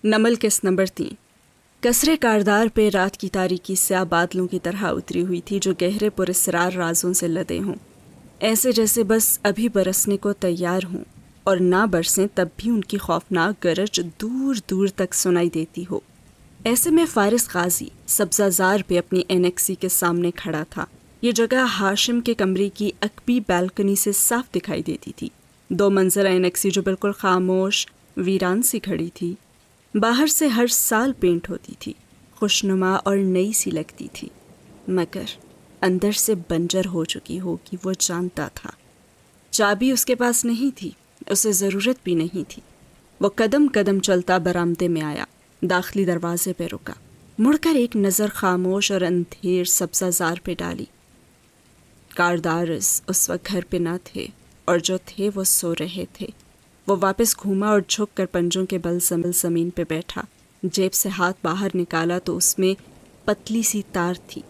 نمل قسط نمبر 3۔ کسرے کاردار پہ رات کی تاریکی سیاہ بادلوں کی طرح اتری ہوئی تھی جو گہرے پراسرار رازوں سے لدے ہوں، ایسے جیسے بس ابھی برسنے کو تیار ہوں اور نہ برسیں تب بھی ان کی خوفناک گرج دور دور تک سنائی دیتی ہو۔ ایسے میں فارس غازی سبزہ زار پہ اپنی اینیکسی کے سامنے کھڑا تھا۔ یہ جگہ ہاشم کے کمرے کی عقبی بالکنی سے صاف دکھائی دیتی تھی۔ 2 منزلہ اینیکسی جو بالکل خاموش ویران سی کھڑی تھی، باہر سے ہر سال پینٹ ہوتی تھی، خوشنما اور نئی سی لگتی تھی، مگر اندر سے بنجر ہو چکی ہوگی وہ جانتا تھا۔ چابی اس کے پاس نہیں تھی، اسے ضرورت بھی نہیں تھی۔ وہ قدم قدم چلتا برآمدے میں آیا، داخلی دروازے پہ رکا، مڑ کر ایک نظر خاموش اور اندھیر سبزہ زار پہ ڈالی۔ کاردارز اس وقت گھر پہ نہ تھے، اور جو تھے وہ سو رہے تھے۔ وہ واپس گھوما اور جھک کر پنجوں کے بل زمین پہ بیٹھا۔ جیب سے ہاتھ باہر نکالا تو اس میں پتلی سی تار تھی۔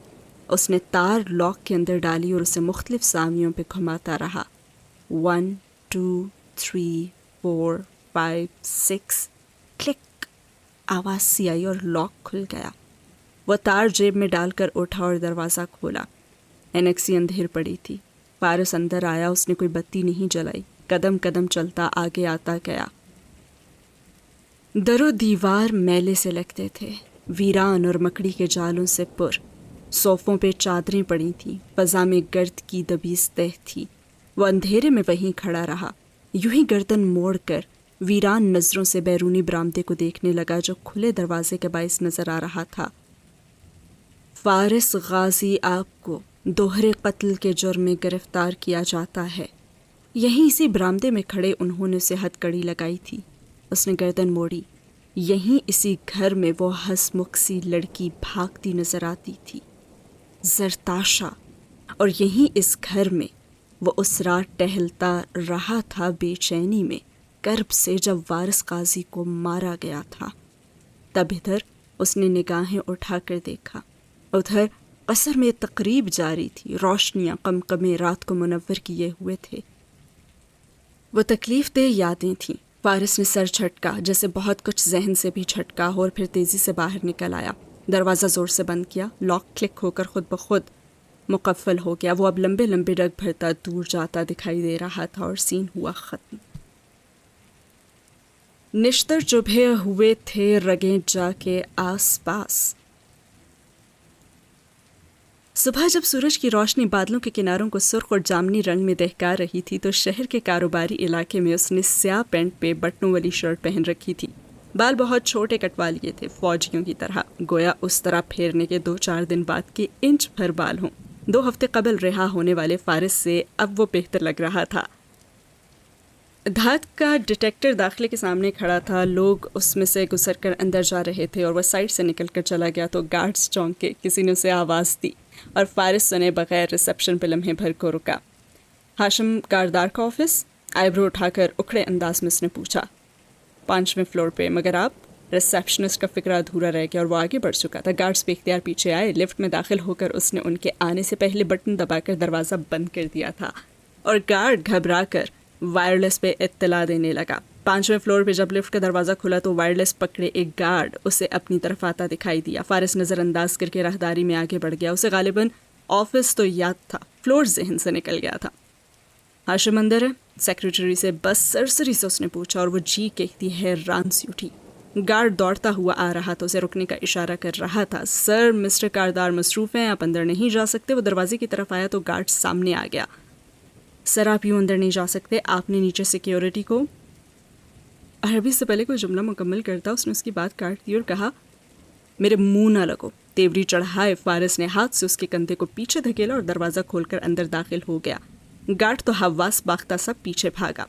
اس نے تار لاک کے اندر ڈالی اور اسے مختلف زاویوں پہ گھماتا رہا۔ 1 2 3 4 5 6 کلک آواز سی آئی اور لاک کھل گیا۔ وہ تار جیب میں ڈال کر اٹھا اور دروازہ کھولا۔ اینیکسی اندھیر پڑی تھی۔ فارس اندر آیا، اس نے کوئی بتی نہیں جلائی، قدم قدم چلتا آگے آتا گیا۔ در و دیوار میلے سے لگتے تھے، ویران اور مکڑی کے جالوں سے پر۔ صوفوں پہ چادریں پڑی تھیں، فضا میں گرد کی دبیز تہ تھی۔ وہ اندھیرے میں وہیں کھڑا رہا، یوں ہی گردن موڑ کر ویران نظروں سے بیرونی برآمدے کو دیکھنے لگا جو کھلے دروازے کے باعث نظر آ رہا تھا۔ فارس غازی آپ کو دوہرے قتل کے جرم میں گرفتار کیا جاتا ہے۔ یہیں اسی برآمدے میں کھڑے انہوں نے اسے ہتھ کڑی لگائی تھی۔ اس نے گردن موڑی۔ یہیں اسی گھر میں وہ ہسمکھ سی لڑکی بھاگتی نظر آتی تھی، زرتاشا، اور یہیں اس گھر میں وہ اس رات ٹہلتا رہا تھا بے چینی میں کرب سے جب وارث قاضی کو مارا گیا تھا۔ تب ادھر اس نے نگاہیں اٹھا کر دیکھا، ادھر قصر میں تقریب جاری تھی، روشنیاں قمقمے رات کو منور کیے ہوئے تھے۔ وہ تکلیف دہ یادیں تھیں۔ فارس نے سر جھٹکا، جیسے بہت کچھ ذہن سے بھی جھٹکا اور پھر تیزی سے باہر نکل آیا۔ دروازہ زور سے بند کیا، لاک کلک ہو کر خود بخود مقفل ہو گیا۔ وہ اب لمبے لمبے ڈگ بھرتا دور جاتا دکھائی دے رہا تھا اور سین ہوا ختم۔ نشتر چبھے ہوئے تھے رگیں جا کے آس پاس۔ صبح جب سورج کی روشنی بادلوں کے کناروں کو سرخ اور جامنی رنگ میں دہکا رہی تھی تو شہر کے کاروباری علاقے میں اس نے سیاہ پینٹ پہ بٹنوں والی شرٹ پہن رکھی تھی۔ بال بہت چھوٹے کٹوا لیے تھے، فوجیوں کی طرح، گویا اس طرح پھیرنے کے 2-4 دن بعد کے انچ بھر بال ہوں۔ 2 ہفتے قبل رہا ہونے والے فارس سے اب وہ بہتر لگ رہا تھا۔ دھات کا ڈیٹیکٹر داخلے کے سامنے کھڑا تھا، لوگ اس میں سے گزر کر اندر جا رہے تھے اور وہ سائڈ سے نکل کر چلا گیا تو گارڈز چونکے، کسی نے اسے آواز دی اور فارس سنے بغیر ریسپشن پہ لمحے بھر کو رکا۔ ہاشم کاردار کا آفس؟ آئیبرو اٹھا کر اکھڑے انداز میں اس نے پوچھا۔ 5ویں فلور پہ، مگر آپ؟ ریسپشنسٹ کا فکر ادھورا رہ گیا اور وہ آگے بڑھ چکا تھا۔ گارڈز بے اختیار پیچھے آئے، لفٹ میں داخل ہو کر اس نے ان کے آنے سے پہلے بٹن دبا کر دروازہ بند کر دیا تھا اور گارڈ گھبرا کر وائرلیس پہ اطلاع دینے لگا۔ 5ویں فلور پہ جب لفٹ کا دروازہ کھلا تو وائرلیس پکڑے ایک گارڈ اسے اپنی طرف آتا دکھائی دیا۔ فارس نظر انداز کر کے راہداری میں آگے بڑھ گیا۔ اسے غالباً آفس تو یاد تھا، فلور ذہن سے نکل گیا تھا۔ ہاشم اندر ہے؟ سیکریٹری سے بس سرسری سے اس نے پوچھا اور وہ جی کہتی حیران سی اٹھی۔ گارڈ دوڑتا ہوا آ رہا تھا، اسے رکنے کا اشارہ کر رہا تھا۔ سر، مسٹر کاردار مصروف ہیں، آپ اندر نہیں جا سکتے۔ وہ دروازے کی طرف آیا تو گارڈ سامنے آ گیا۔ سر، آپ یوں اندر نہیں جا سکتے، آپ نے نیچے سیکیورٹی کو… عربی سے پہلے کوئی جملہ مکمل کرتا اس نے اس کی بات کاٹ دی اور کہا، میرے منہ نہ لگو۔ تیوری چڑھائے فارس نے ہاتھ سے اس کے کندھے کو پیچھے دھکیلا اور دروازہ کھول کر اندر داخل ہو گیا۔ گارڈ تو حواس باختہ سب پیچھے بھاگا۔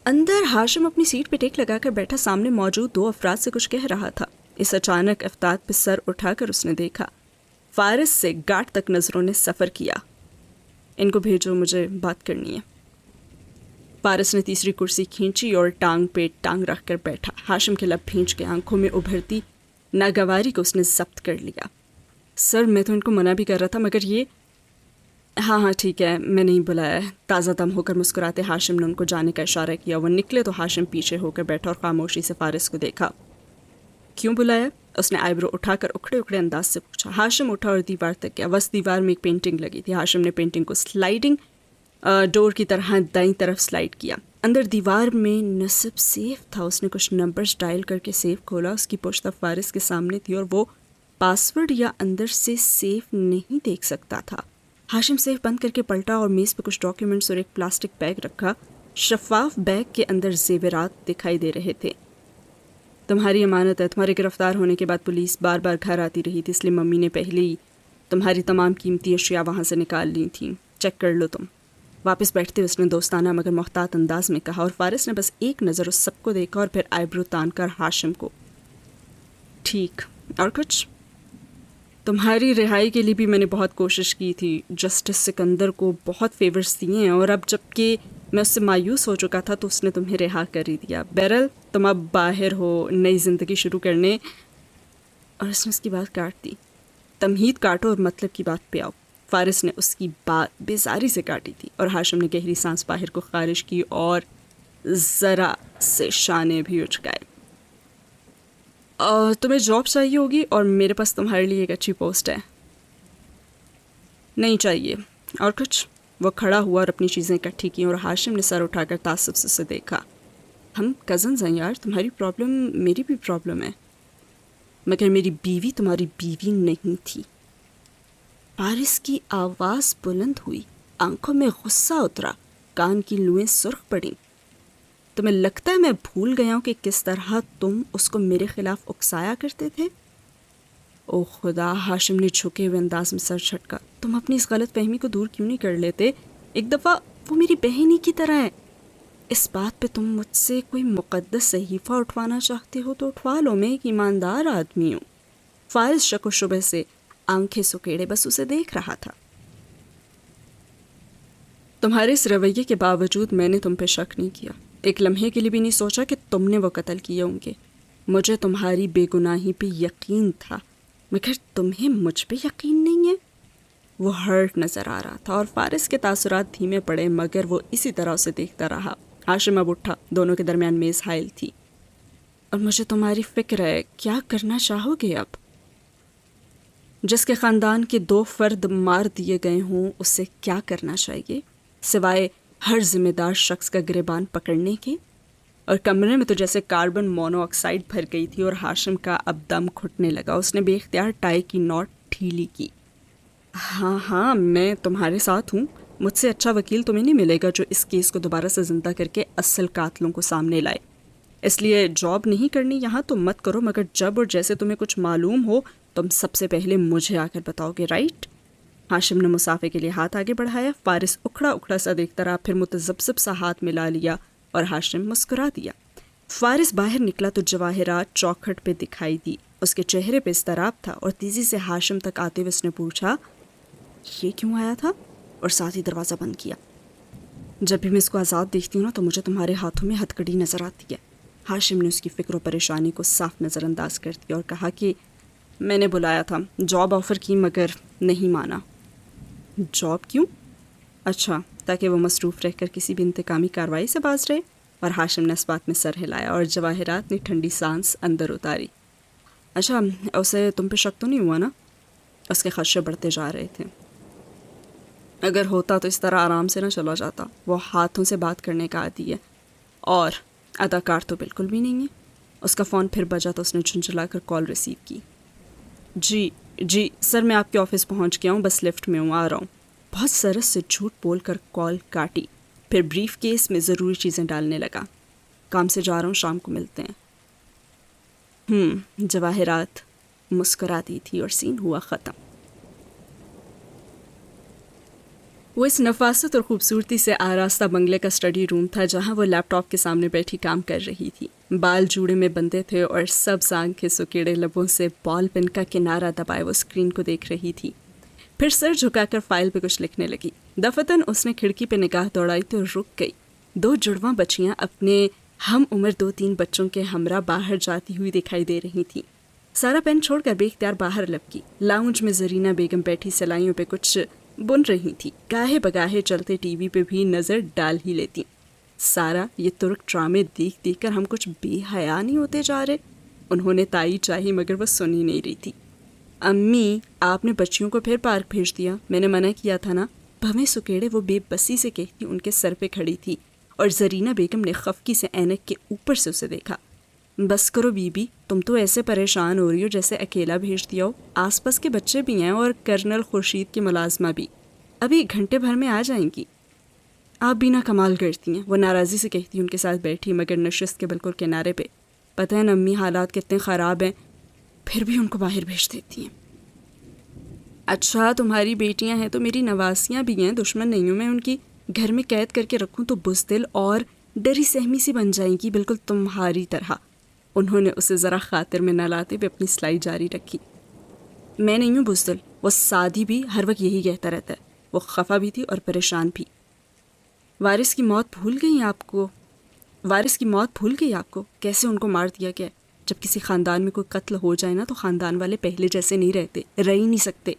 اندر ہاشم اپنی سیٹ پہ ٹیک لگا کر بیٹھا، سامنے موجود 2 افراد سے کچھ کہہ رہا تھا۔ اس اچانک افتاد پہ سر اٹھا کر اس نے دیکھا۔ فارس سے گارڈ تک نظروں نے سفر کیا۔ ان کو بھیجو، مجھے بات کرنی ہے۔ فارس نے تیسری کرسی کھینچی اور ٹانگ پہ ٹانگ رکھ کر بیٹھا۔ ہاشم کے لب بھینچ کے آنکھوں میں ابھرتی ناگواری کو اس نے ضبط کر لیا۔ سر، میں تو ان کو منع بھی کر رہا تھا، مگر یہ… ہاں ہاں ٹھیک ہے، میں نہیں بلایا ہے۔ تازہ دم ہو کر مسکراتے ہاشم نے ان کو جانے کا اشارہ کیا۔ وہ نکلے تو ہاشم پیچھے ہو کر بیٹھا اور خاموشی سے فارس کو دیکھا۔ کیوں بلایا؟ اس نے آئیبرو اٹھا کر اکھڑے اکھڑے انداز سے پوچھا۔ ہاشم اٹھا اور دیوار تک گیا۔ بس دیوار میں ایک پینٹنگ لگی تھی۔ ہاشم نے پینٹنگ کو سلائڈنگ ڈور کی طرح دائیں طرف سلائڈ کیا۔ اندر دیوار میں نصب سیف تھا۔ اس نے کچھ نمبرز ڈائل کر کے سیف کھولا۔ اس کی پشت فارس کے سامنے تھی اور وہ پاسورڈ یا اندر سے سیف نہیں دیکھ سکتا تھا۔ ہاشم سیف بند کر کے پلٹا اور میز پہ کچھ ڈاکیومنٹس اور ایک پلاسٹک بیگ رکھا۔ شفاف بیگ کے اندر زیورات دکھائی دے رہے تھے۔ تمہاری امانت ہے، تمہارے گرفتار ہونے کے بعد پولیس بار بار گھر آتی رہی تھی، اس لیے ممی نے پہلے ہی تمہاری تمام قیمتی اشیاء وہاں سے نکال لی تھیں، چیک کر لو تم۔ واپس بیٹھتے اس نے دوستانہ مگر محتاط انداز میں کہا، اور فارس نے بس ایک نظر اس سب کو دیکھا اور پھر آئیبرو تان کر ہاشم کو۔ ٹھیک، اور کچھ؟ تمہاری رہائی کے لیے بھی میں نے بہت کوشش کی تھی، جسٹس سکندر کو بہت فیورز دیے ہیں، اور اب جب کہ میں اس سے مایوس ہو چکا تھا تو اس نے تمہیں رہا کر ہی دیا۔ بہرحال تم اب باہر ہو نئی زندگی شروع کرنے، اور اس نے اس کی بات کاٹ دی۔ تمہید کاٹو اور مطلب کی بات پہ آؤ۔ فارس نے اس کی بات بیزاری سے کاٹی تھی اور ہاشم نے گہری سانس باہر کو خارج کی اور ذرا سے شانے بھی اچکائے۔ تمہیں جاب چاہیے ہوگی اور میرے پاس تمہارے لیے ایک اچھی پوسٹ ہے۔ نہیں چاہیے، اور کچھ؟ وہ کھڑا ہوا اور اپنی چیزیں اکٹھی کی اور ہاشم نے سر اٹھا کر تعصب سے اسے دیکھا۔ ہم کزنز ہیں یار، تمہاری پرابلم میری بھی پرابلم ہے، مگر میری بیوی تمہاری بیوی نہیں تھی۔ فارس کی آواز بلند ہوئی، آنکھوں میں غصہ اترا، کان کی لوئیں سرخ پڑیں۔ تمہیں لگتا ہے میں بھول گیا ہوں کہ کس طرح تم اس کو میرے خلاف اکسایا کرتے تھے؟ او خدا، ہاشم نے جھکے ہوئے انداز میں سر جھٹکا۔ تم اپنی اس غلط فہمی کو دور کیوں نہیں کر لیتے؟ ایک دفعہ وہ میری بہن ہی کی طرح ہے۔ اس بات پہ تم مجھ سے کوئی مقدس صحیفہ اٹھوانا چاہتے ہو تو اٹھوا لو، میں ایک ایماندار آدمی ہوں۔ فارس شک و شبہ سے آنکھیں سکیڑے بس اسے دیکھ رہا تھا۔ تمہارے اس رویے کے باوجود میں نے تم پہ شک نہیں کیا، ایک لمحے کے لیے بھی نہیں سوچا کہ تم نے وہ قتل کیے ہوں گے۔ مجھے تمہاری بے گناہی پہ یقین تھا، مگر تمہیں مجھ پہ یقین نہیں ہے۔ وہ ہرٹ نظر آ رہا تھا اور فارس کے تاثرات دھیمے پڑے، مگر وہ اسی طرح اسے دیکھتا رہا۔ ہاشم اب اٹھا، دونوں کے درمیان میز حائل تھی۔ اور مجھے تمہاری فکر ہے، کیا کرنا چاہو گے اب؟ جس کے خاندان کے 2 فرد مار دیے گئے ہوں اسے کیا کرنا چاہیے سوائے ہر ذمہ دار شخص کا گریبان پکڑنے کے؟ اور کمرے میں تو جیسے کاربن مونو آکسائڈ بھر گئی تھی اور ہاشم کا اب دم گھٹنے لگا۔ اس نے بے اختیار ٹائی کی نوٹ ڈھیلی کی۔ ہاں میں تمہارے ساتھ ہوں، مجھ سے اچھا وکیل تمہیں نہیں ملے گا جو اس کیس کو دوبارہ سے زندہ کر کے اصل قاتلوں کو سامنے لائے۔ اس لیے جاب نہیں کرنی یہاں تو مت کرو، مگر جب اور جیسے تمہیں کچھ معلوم ہو تم سب سے پہلے مجھے آ کر بتاؤ گے، رائٹ؟ ہاشم نے مسافے کے لیے ہاتھ آگے بڑھایا۔ فارس اکھڑا اکھڑا سا دیکھتا رہا، پھر متذبذب سا ہاتھ ملا لیا اور ہاشم مسکرا دیا۔ فارس باہر نکلا تو جواہرات چوکھٹ پہ دکھائی دی۔ اس کے چہرے پہ اضطراب تھا اور تیزی سے ہاشم تک آتے ہوئے اس نے پوچھا، یہ کیوں آیا تھا؟ اور ساتھ ہی دروازہ بند کیا۔ جب بھی میں اس کو آزاد دیکھتی ہوں نا تو مجھے تمہارے ہاتھوں میں ہتھکڑی نظر آتی ہے۔ ہاشم نے اس کی فکر و پریشانی کو صاف نظر انداز کر دیا اور کہا کہ میں نے بلایا تھا، جاب آفر کی مگر نہیں مانا۔ جاب کیوں؟ اچھا، تاکہ وہ مصروف رہ کر کسی بھی انتقامی کارروائی سے باز رہے۔ اور ہاشم نے اس بات میں سر ہلایا اور جواہرات نے ٹھنڈی سانس اندر اتاری۔ اچھا، اسے تم پہ شک تو نہیں ہوا نا؟ اس کے خدشے بڑھتے جا رہے تھے۔ اگر ہوتا تو اس طرح آرام سے نہ چلا جاتا، وہ ہاتھوں سے بات کرنے کا عادی ہے، اور اداکار تو بالکل بھی نہیں ہے۔ اس کا فون پھر بجا تو اس نے جھنجھلا کر کال ریسیو کی۔ جی سر، میں آپ کے آفس پہنچ گیا ہوں، بس لفٹ میں ہوں، آ رہا ہوں۔ بہت سرس سے جھوٹ بول کر کال کاٹی، پھر بریف کیس میں ضروری چیزیں ڈالنے لگا۔ کام سے جا رہا ہوں، شام کو ملتے ہیں۔ جواہرات مسکراتی تھی اور سین ہوا ختم۔ وہ اس نفاست اور خوبصورتی سے آراستہ بنگلے کا اسٹڈی روم تھا جہاں وہ لیپ ٹاپ کے سامنے بیٹھی کام کر رہی تھی۔ بال جوڑے میں بندھے تھے اور سبز آنکھیں سکیڑے لبوں سے بال پن کا کنارہ دبائے وہ اسکرین کو دیکھ رہی تھی، پھر سر جھکا کر فائل پہ کچھ لکھنے لگی۔ دفتن اس نے کھڑکی پہ نگاہ دوڑائی تو رک گئی۔ 2 جڑواں بچیاں اپنے ہم عمر 2-3 بچوں کے ہمراہ باہر جاتی ہوئی دکھائی دے رہی تھیں۔ سارا پین چھوڑ کر بے اختیار باہر لپکی۔ لاؤنج میں زرینہ بیگم بیٹھی سلائیوں پہ کچھ بن رہی تھی، گاہے بگاہے چلتے ٹی وی پہ بھی نظر ڈال ہی لیتی۔ سارا، یہ ترک ڈرامے دیکھ دیکھ کر ہم کچھ بے حیا نہیں ہوتے جا رہے؟ انہوں نے تائید چاہی مگر وہ سن ہی نہیں رہی تھی۔ امی، آپ نے بچیوں کو پھر پارک بھیج دیا، میں نے منع کیا تھا نا۔ بھویں سکیڑے وہ بے بسی سے کہتی ان کے سر پہ کھڑی تھی اور زرینہ بیگم نے خفکی سے اینک کے اوپر سے اسے دیکھا۔ بس کرو بی بی، تم تو ایسے پریشان ہو رہی ہو جیسے اکیلا بھیج دیا ہو، آس پاس کے بچے بھی ہیں اور کرنل خورشید کی ملازمہ بھی، ابھی گھنٹے بھر میں آ جائیں گی۔ آپ بھی نہ کمال کرتی ہیں، وہ ناراضی سے کہتی ان کے ساتھ بیٹھی مگر نشست کے بالکل کنارے پہ۔ پتہ ہے نا امی، حالات کتنے خراب ہیں، پھر بھی ان کو باہر بھیج دیتی ہیں۔ اچھا تمہاری بیٹیاں ہیں تو میری نواسیاں بھی ہیں، دشمن نہیں ہوں میں ان کی، گھر میں قید کر کے رکھوں تو بزدل اور ڈری سہمی سی بن جائیں گی، بالکل تمہاری طرح۔ انہوں نے اسے ذرا خاطر میں نہ لاتے ہوئے اپنی سلائی جاری رکھی۔ میں نہیں ہوں بزدل، وہ سعدی بھی ہر وقت یہی کہتا رہتا ہے۔ وہ خفا بھی تھی اور پریشان بھی۔ وارث کی موت بھول گئی آپ کو؟ کیسے ان کو مار دیا گیا؟ جب کسی خاندان میں کوئی قتل ہو جائے نا تو خاندان والے پہلے جیسے نہیں رہتے، رہ ہی نہیں سکتے۔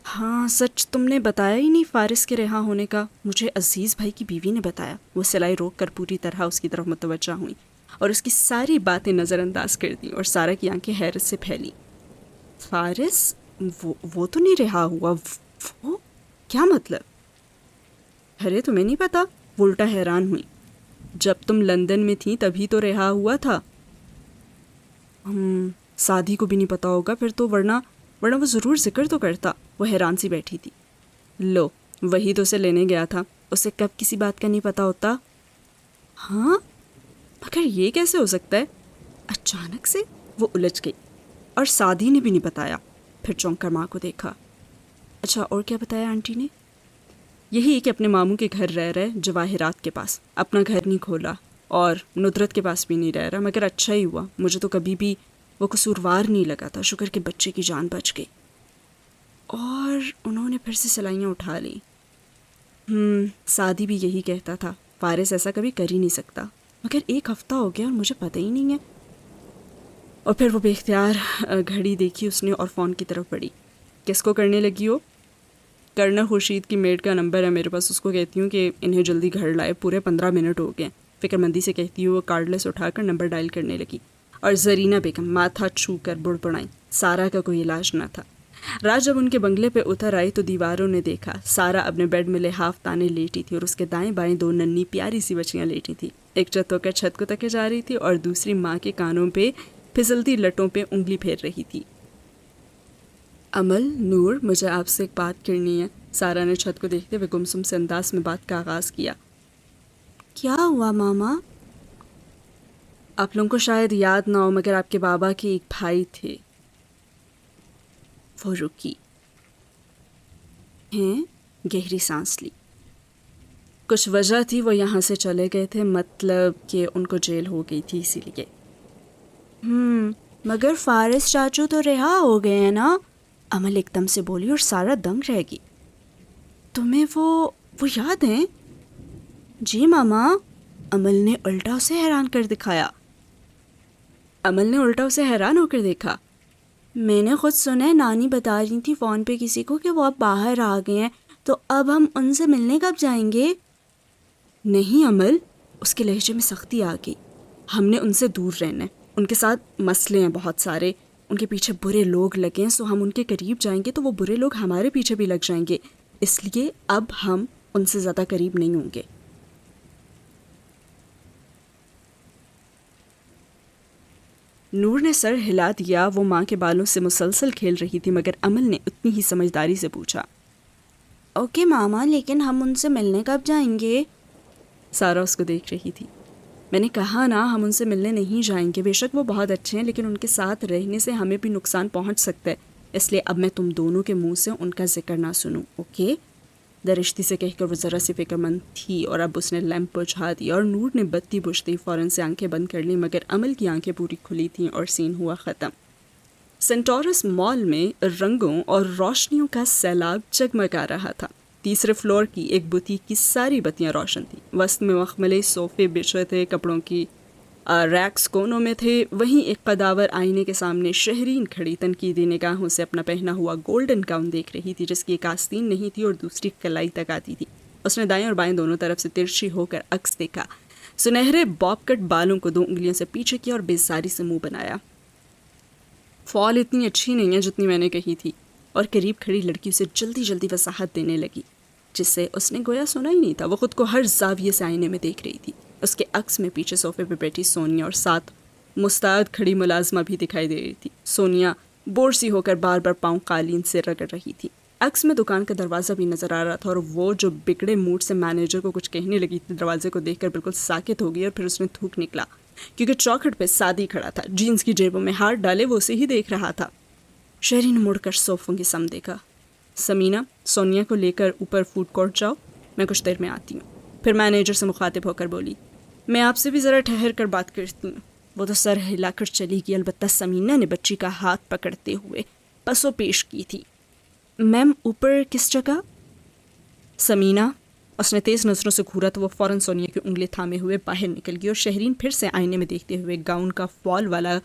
ہاں سچ تم نے بتایا ہی نہیں فارس کے رہا ہونے کا، مجھے عزیز بھائی کی بیوی نے بتایا۔ وہ سلائی روک کر پوری طرح اس کی طرف متوجہ ہوئیں اور اس کی ساری باتیں نظر انداز کر دیں اور سارا کی آنکھیں حیرت سے پھیلی۔ فارس؟ وہ تو نہیں رہا ہوا، وہ کیا مطلب؟ ارے تمہیں نہیں پتا؟ وہ الٹا حیران ہوئی۔ جب تم لندن میں تھی تبھی تو رہا ہوا تھا۔ سعدی کو بھی نہیں پتا ہوگا پھر تو، ورنہ وہ ضرور ذکر تو کرتا۔ وہ حیران سی بیٹھی تھی۔ لو، وہی تو اسے لینے گیا تھا، اسے کب کسی بات کا نہیں پتا ہوتا؟ ہاں مگر یہ کیسے ہو سکتا ہے؟ اچانک سے وہ الجھ گئی۔ اور سعدی نے بھی نہیں بتایا؟ پھر چونک کر ماں کو دیکھا۔ اچھا اور کیا بتایا آنٹی نے؟ یہی کہ اپنے ماموں کے گھر رہ رہے، جواہرات کے پاس، اپنا گھر نہیں کھولا اور ندرت کے پاس بھی نہیں رہ رہا، مگر اچھا ہی ہوا، مجھے تو کبھی بھی وہ قصوروار نہیں لگا تھا، شکر کہ بچے کی جان بچ گئی۔ اور انہوں نے پھر سے سلائیاں اٹھا لیں۔ سعدی بھی یہی کہتا تھا، فارس ایسا کبھی کر ہی نہیں سکتا، مگر 1 ہفتہ ہو گیا اور مجھے پتہ ہی نہیں ہے۔ اور پھر وہ بے اختیار گھڑی دیکھی اس نے اور فون کی طرف بڑھی۔ کس کو کرنے لگی ہو؟ کرنل خورشید کی میڈ کا نمبر ہے میرے پاس، اس کو کہتی ہوں کہ انہیں جلدی گھر لائے، پورے 15 منٹ ہو گئے۔ فکر مندی سے کہتی ہوں وہ کارڈ لیس اٹھا کر نمبر ڈائل کرنے لگی اور زرینہ بیگم ماتھا چھو کر بڑبڑائیں۔ سارا کا کوئی علاج نہ تھا۔ رات جب ان کے بنگلے پہ اتر آئی تو دیواروں نے دیکھا سارا اپنے بیڈ میں لحاف تانے لیٹی تھی اور اس کے دائیں بائیں 2 ننھی پیاری سی بچیاں لیٹی تھی۔ ایک چت ہو کر چھت کو تکے جا رہی تھی اور دوسری ماں کے کانوں پہ پھسلتی لٹوں پہ انگلی پھیر رہی تھی۔ عمل، نور، مجھے آپ سے ایک بات کرنی ہے، سارا نے چھت کو دیکھتے ہوئے گمسم سے انداز میں بات کا آغاز کیا۔ کیا ہوا ماما؟ آپ لوگوں کو شاید یاد نہ ہو مگر آپ کے بابا کے ایک بھائی تھے۔ وہ رکی، ہیں؟ گہری سانس لی۔ کچھ وجہ تھی وہ یہاں سے چلے گئے تھے، مطلب کہ ان کو جیل ہو گئی تھی اسی لیے۔ مگر فارس چاچو تو رہا ہو گئے ہیں نا؟ عمل ایک دم سے بولی اور سارا دنگ رہ گئی۔ تمہیں وہ یاد ہیں؟ جی ماما، عمل نے الٹا اسے حیران کر دکھایا۔ عمل نے الٹا اسے حیران ہو کر دیکھا۔ میں نے خود سنا ہے، نانی بتا رہی تھی فون پہ کسی کو کہ وہ اب باہر آ گئے ہیں، تو اب ہم ان سے ملنے کب جائیں گے؟ نہیں عمل، اس کے لہجے میں سختی آ گئی، ہم نے ان سے دور رہنا ہے، ان کے ساتھ مسئلے ہیں بہت سارے، ان کے پیچھے برے لوگ لگے ہیں، سو ہم ان کے قریب جائیں گے تو وہ برے لوگ ہمارے پیچھے بھی لگ جائیں گے، اس لیے اب ہم ان سے زیادہ قریب نہیں ہوں گے۔ نور نے سر ہلا دیا، وہ ماں کے بالوں سے مسلسل کھیل رہی تھی مگر عمل نے اتنی ہی سمجھداری سے پوچھا۔ اوکے ماما، لیکن ہم ان سے ملنے کب جائیں گے؟ سارا اس کو دیکھ رہی تھی۔ میں نے کہا نا ہم ان سے ملنے نہیں جائیں گے، بے شک وہ بہت اچھے ہیں لیکن ان کے ساتھ رہنے سے ہمیں بھی نقصان پہنچ سکتا ہے، اس لیے اب میں تم دونوں کے منہ سے ان کا ذکر نہ سنوں، اوکے؟ درشتی سے کہہ کر وہ ذرا سی فکر مند تھی اور اب اس نے لیمپ بجھا دیا اور نور نے بتی بجھتے ہی فوراً سے آنکھیں بند کر لیں مگر عمل کی آنکھیں پوری کھلی تھیں اور سین ہوا ختم۔ سینٹورس مال میں رنگوں اور روشنیوں کا سیلاب جگمگا رہا تھا۔ تیسرے فلور کی ایک بوتیک کی ساری بتیاں روشن تھیں، وسط میں مخملے صوفے بچھے تھے کپڑوں کی ریکس کونوں میں تھے. وہیں ایک قداور آئینے کے سامنے شہرین کھڑی تنقیدی نگاہوں سے اپنا پہنا ہوا گولڈن گاؤن دیکھ رہی تھی جس کی ایک آستین نہیں تھی اور دوسری کلائی تک آتی تھی. اس نے دائیں اور بائیں دونوں طرف سے ترچھی ہو کر عکس دیکھا. سنہرے باب کٹ بالوں کو 2 انگلیوں سے پیچھے کیا اور بیزاری سے منہ بنایا. فال اتنی اچھی نہیں ہے جتنی میں نے کہی تھی. اور قریب کھڑی لڑکی اسے جلدی جلدی وضاحت دینے لگی جس سے اس نے گویا سنا ہی نہیں تھا. وہ خود کو ہر زاویے سے آئینے میں دیکھ رہی تھی. اس کے عکس میں پیچھے صوفے پہ بیٹھی سونیا اور ساتھ مستعد کھڑی ملازمہ بھی دکھائی دے رہی تھی. سونیا بور سی ہو کر بار بار پاؤں قالین سے رگڑ رہی تھی. عکس میں دکان کا دروازہ بھی نظر آ رہا تھا اور وہ جو بگڑے موڈ سے مینیجر کو کچھ کہنے لگی تھی دروازے کو دیکھ کر بالکل ساکت ہو گئی اور پھر اس میں تھوک نکلا کیونکہ چوکھٹ پہ سادی کھڑا تھا. جینز کی جیبوں میں ہاتھ ڈالے وہ اسے ہی دیکھ رہا تھا. شہری نے مڑ کر صوفوں کی سم دیکھا. سمینہ سونیا کو لے کر اوپر فوڈ کورٹ جاؤ, میں کچھ دیر میں آتی ہوں. پھر مینیجر سے مخاطب ہو کر بولی, میں آپ سے بھی ذرا ٹھہر کر بات کرتی ہوں. وہ تو سر ہلا کر چلی گئی. البتہ سمینہ نے بچی کا ہاتھ پکڑتے ہوئے پسو پیش کی تھی. میم اوپر کس جگہ؟ سمینہ. اس نے تیز نظروں سے گھورا تو وہ فوراً سونیا کی انگلی تھامے ہوئے باہر نکل گئی اور شہرین پھر سے آئینے میں دیکھتے ہوئے گاؤن کا فال والا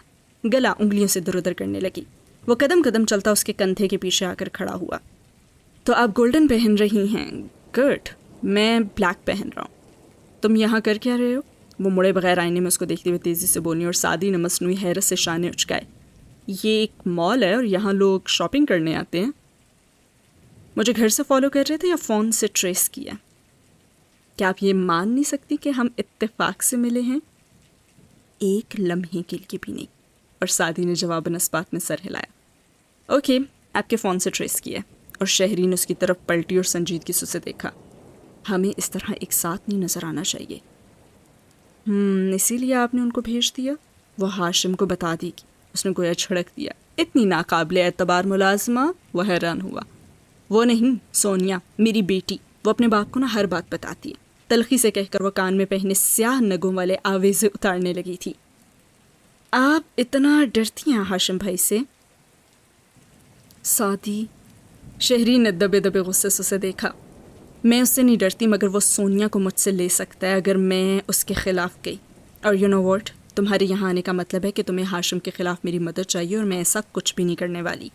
گلا انگلیوں سے در ادر کرنے لگی. وہ قدم قدم چلتا اس کے کندھے کے پیچھے آ کر کھڑا ہوا. تو آپ گولڈن پہن رہی ہیں, گڈ. میں بلیک پہن رہا ہوں. تم یہاں کر کیا رہے ہو؟ وہ مڑے بغیر آئینے میں اس کو دیکھتے ہوئے تیزی سے بولی اور سادی نے مصنوعی حیرت سے شانے اچکائے. یہ ایک مال ہے اور یہاں لوگ شاپنگ کرنے آتے ہیں. مجھے گھر سے فالو کر رہے تھے یا فون سے ٹریس کیا؟ کیا آپ یہ مان نہیں سکتی کہ ہم اتفاق سے ملے ہیں؟ ایک لمحے کے لیے بھی نہیں. اور سادی نے جواباً اس بات میں سر ہلایا. اوکے, آپ کے فون سے ٹریس کیا. اور شہری نے اس کی طرف پلٹی اور سنجیدگی سے دیکھا. ہمیں اس طرح ایک ساتھ نہیں نظر آنا چاہیے. اسی لیے آپ نے ان کو بھیج دیا؟ وہ ہاشم کو بتا دی گی. اس نے گویا چھڑک دیا. اتنی ناقابل اعتبار ملازمہ. وہ حیران ہوا. وہ نہیں, سونیا میری بیٹی. وہ اپنے باپ کو ہر بات بتاتی ہے. تلخی سے کہہ کر وہ کان میں پہنے سیاہ نگوں والے آویزے اتارنے لگی تھی. آپ اتنا ڈرتی ہیں ہاشم بھائی سے؟ سادی. شہری نے دبے دبے غصے سے اسے دیکھا. میں اس سے نہیں ڈرتی مگر وہ سونیا کو مجھ سے لے سکتا ہے اگر میں اس کے خلاف گئی. اور یو نو واٹ, تمہارے یہاں آنے کا مطلب ہے کہ تمہیں ہاشم کے خلاف میری مدد چاہیے اور میں ایسا کچھ بھی نہیں کرنے والی.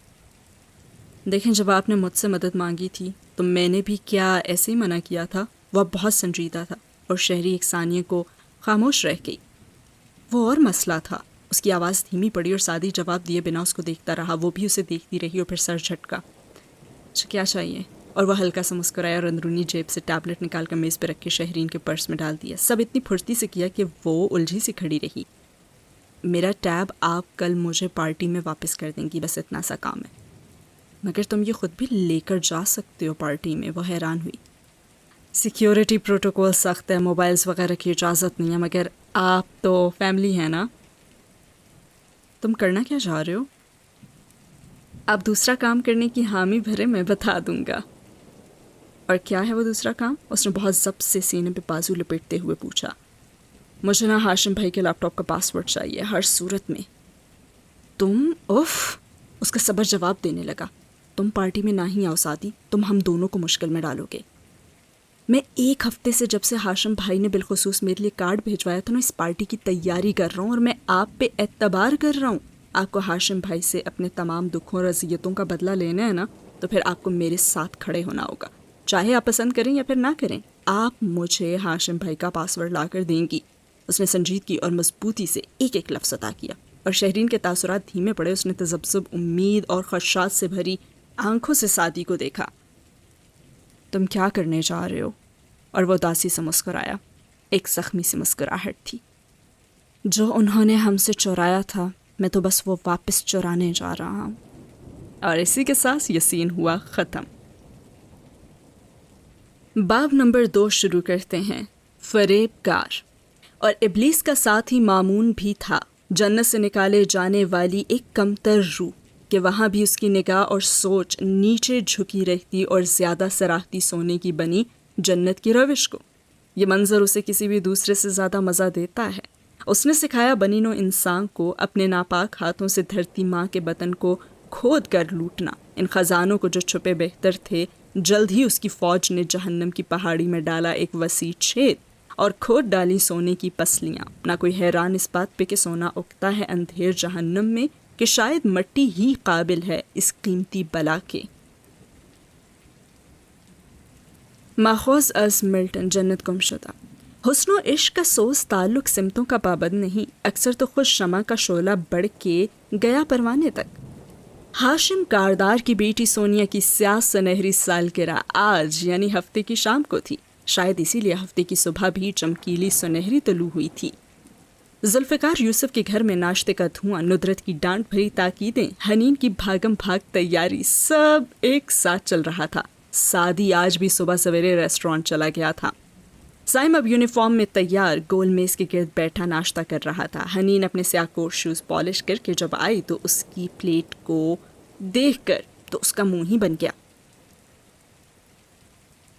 دیکھیں, جب آپ نے مجھ سے مدد مانگی تھی تو میں نے بھی کیا ایسے ہی منع کیا تھا؟ وہ بہت سنجیدہ تھا اور شہری ایک ثانیے کو خاموش رہ گئی. وہ اور مسئلہ تھا. اس کی آواز دھیمی پڑی اور سادی جواب دیے بنا اس کو دیکھتا رہا. وہ بھی اسے دیکھتی رہی اور پھر سر جھٹکا. کیا چاہیے؟ اور وہ ہلکا سا مسکرایا اور اندرونی جیب سے ٹیبلٹ نکال کر میز پہ رکھ کے شہرین کے پرس میں ڈال دیا. سب اتنی پھرتی سے کیا کہ وہ الجھی سی کھڑی رہی. میرا ٹیب آپ کل مجھے پارٹی میں واپس کر دیں گی, بس اتنا سا کام ہے. مگر تم یہ خود بھی لے کر جا سکتے ہو پارٹی میں. وہ حیران ہوئی. سیکیورٹی پروٹوکول سخت ہے, موبائلز وغیرہ کی اجازت نہیں ہے, مگر آپ تو فیملی ہیں نا. تم کرنا کیا چاہ رہے ہو؟ آپ دوسرا کام کرنے کی حامی بھرے, میں بتا دوں گا. اور کیا ہے وہ دوسرا کام؟ اس نے بہت ضبط سے سینے پہ بازو لپیٹتے ہوئے پوچھا. مجھے ہاشم بھائی کے لیپ ٹاپ کا پاسورڈ چاہیے ہر صورت میں. تم اف. اس کا صبر جواب دینے لگا. تم پارٹی میں نہ ہی آؤ سادی, تم ہم دونوں کو مشکل میں ڈالو گے. میں 1 ہفتے سے جب سے ہاشم بھائی نے بالخصوص میرے لیے کارڈ بھیجوایا تو میں اس پارٹی کی تیاری کر رہا ہوں اور میں آپ پہ اعتبار کر رہا ہوں. آپ کو ہاشم بھائی سے اپنے تمام دکھوں اور اذیتوں کا بدلہ لینا ہے نا, تو پھر آپ کو میرے ساتھ کھڑے ہونا ہوگا, چاہے آپ پسند کریں یا پھر نہ کریں. آپ مجھے ہاشم بھائی کا پاسورڈ لا کر دیں گی. اس نے سنجیدگی اور مضبوطی سے ایک ایک لفظ ادا کیا اور شہرین کے تاثرات دھیمے پڑے. اس نے تذبذب, امید اور خدشات سے بھری آنکھوں سے سادی کو دیکھا. تم کیا کرنے جا رہے ہو؟ اور وہ اداسی سے مسکرایا. ایک زخمی سی مسکراہٹ تھی. جو انہوں نے ہم سے چورایا تھا میں تو بس وہ واپس چرانے جا رہا ہوں. اور اسی کے ساتھ یہ سین ہوا ختم. باب نمبر 2 شروع کرتے ہیں. فریب کار. اور ابلیس کا ساتھ ہی مامون بھی تھا, جنت سے نکالے جانے والی ایک کمتر روح, کہ وہاں بھی اس کی نگاہ اور سوچ نیچے جھکی رہتی اور زیادہ سراہتی سونے کی بنی جنت کی روش کو. یہ منظر اسے کسی بھی دوسرے سے زیادہ مزہ دیتا ہے. اس نے سکھایا بنی نو انسان کو اپنے ناپاک ہاتھوں سے دھرتی ماں کے بطن کو کھود کر لوٹنا. ان خزانوں کو جو چھپے بہتر تھے, جلد ہی اس کی فوج نے جہنم کی پہاڑی میں ڈالا ایک وسیع چھید اور کھود ڈالی سونے کی پسلیاں. نہ کوئی حیران اس بات پہ کہ سونا اگتا ہے اندھیر جہنم میں کہ شاید مٹی ہی قابل ہے اس قیمتی بلا کے. ماخوذ از ملٹن جنت گم شدہ. حسن و عشق کا سوز تعلق سمتوں کا پابند نہیں، اکثر تو خود شمع کا شعلہ بڑھ کے گیا پروانے تک. ہاشم کاردار کی بیٹی سونیا کی سیاہ سنہری سالگرہ آج یعنی ہفتے کی شام کو تھی. شاید اسی لیے ہفتے کی صبح بھی چمکیلی سنہری طلوع ہوئی تھی. ذوالفقار یوسف کے گھر میں ناشتے کا دھواں، ندرت کی ڈانٹ بھری تاکیدیں، حنین کی بھاگم بھاگ تیاری، سب ایک ساتھ چل رہا تھا. سعدی آج بھی صبح سویرے ریسٹورانٹ چلا گیا تھا. سائم اب یونیفارم میں تیار گول میز کے گرد بیٹھا ناشتہ کر رہا تھا. حنین اپنے سیاہ کوٹ شوز پالش کر کے جب آئی تو اس کی پلیٹ کو دیکھ کر تو اس کا منہ ہی بن گیا.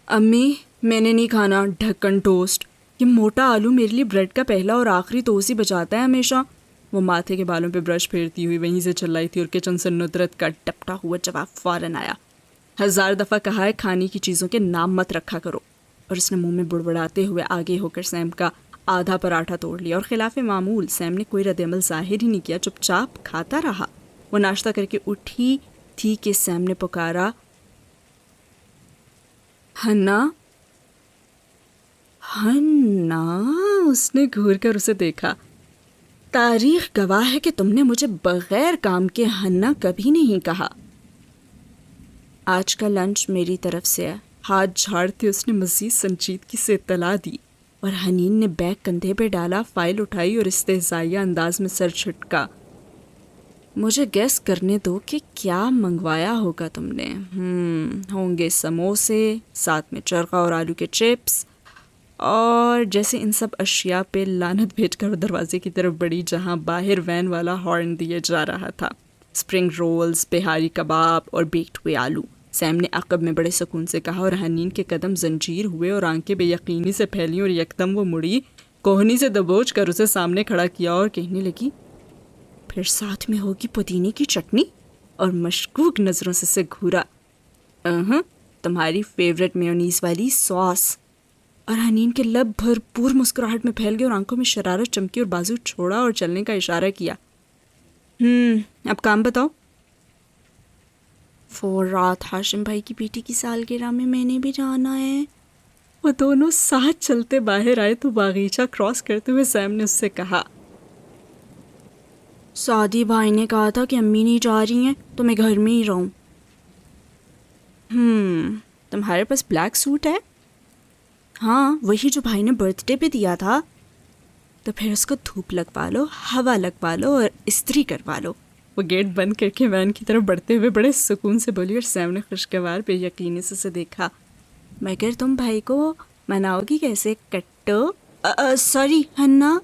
امی میں نے نہیں کھانا ڈھکن ٹوسٹ. یہ موٹا آلو میرے لیے بریڈ کا پہلا اور آخری توست ہی بچاتا ہے ہمیشہ. وہ ماتھے کے بالوں پہ برش پھیرتی ہوئی وہیں سے چلائی تھی اور کچن سے ندرت کا ٹپٹا ہوا جواب فوراً آیا. 1000 دفعہ کہا ہے کھانے کی چیزوں کے نام مت رکھا کرو. اور اس نے منہ میں بڑبڑاتے ہوئے آگے ہو کر سیم کا آدھا پراٹھا توڑ لیا اور خلاف معمول سیم نے کوئی رد عمل ظاہر ہی نہیں کیا، چپ چاپ کھاتا رہا. وہ ناشتہ کر کے اٹھی تھی کہ سیم نے پکارا، ہنا ہنا. اس نے گھور کر اسے دیکھا. تاریخ گواہ ہے کہ تم نے مجھے بغیر کام کے ہنا کبھی نہیں کہا. آج کا لنچ میری طرف سے ہے. ہاتھ جھاڑتے اس نے مزید سنجیدگی سے اطلاع دی اور حنین نے بیگ کندھے پہ ڈالا، فائل اٹھائی اور استہزائیہ انداز میں سر جھٹکا. مجھے گیس کرنے دو کہ کیا منگوایا ہوگا تم نے. ہوں گے سموسے، ساتھ میں چرخہ اور آلو کے چپس، اور جیسے ان سب اشیاء پہ لعنت بھیج کر دروازے کی طرف بڑھی جہاں باہر وین والا ہارن دیے جا رہا تھا. اسپرنگ رولز، بہاری کباب اور بیکڈ ہوئے آلو. سیم نے عقب میں بڑے سکون سے کہا اور حنین کے قدم زنجیر ہوئے اور آنکھیں بے یقینی سے پھیلی اور یکدم وہ مڑی، کوہنی سے دبوچ کر اسے سامنے کھڑا کیا اور کہنے لگی، پھر ساتھ میں ہوگی پودینے کی چٹنی. اور مشکوک نظروں سے اسے گھورا. تمہاری فیوریٹ میونیز والی ساس. اور حنین کے لب بھرپور مسکراہٹ میں پھیل گئے اور آنکھوں میں شرارت چمکی اور بازو چھوڑا اور چلنے کا اشارہ کیا. اب کام بتاؤ. رات ہاشم بھائی کی بیٹی کی سالگرہ میں نے بھی جانا ہے. وہ دونوں ساتھ چلتے باہر آئے تو باغیچہ کراس کرتے ہوئے سیم نے اس سے کہا، سعدی بھائی نے کہا تھا کہ امی نہیں جا رہی ہیں تو میں گھر میں ہی رہوں. تمہارے پاس بلیک سوٹ ہے؟ ہاں، وہی جو بھائی نے برتھ ڈے پہ دیا تھا. تو پھر اس کو دھوپ لگوا لو، ہوا لگوا لو اور استری کروا لو. وہ گیٹ بند کر کے وین کی طرف بڑھتے ہوئے بڑے سکون سے بولی اور سیم نے خوشگوار بے یقینی سے اسے دیکھا. مگر تم بھائی کو مناؤ گی کیسے کٹو؟ سوری ہنا.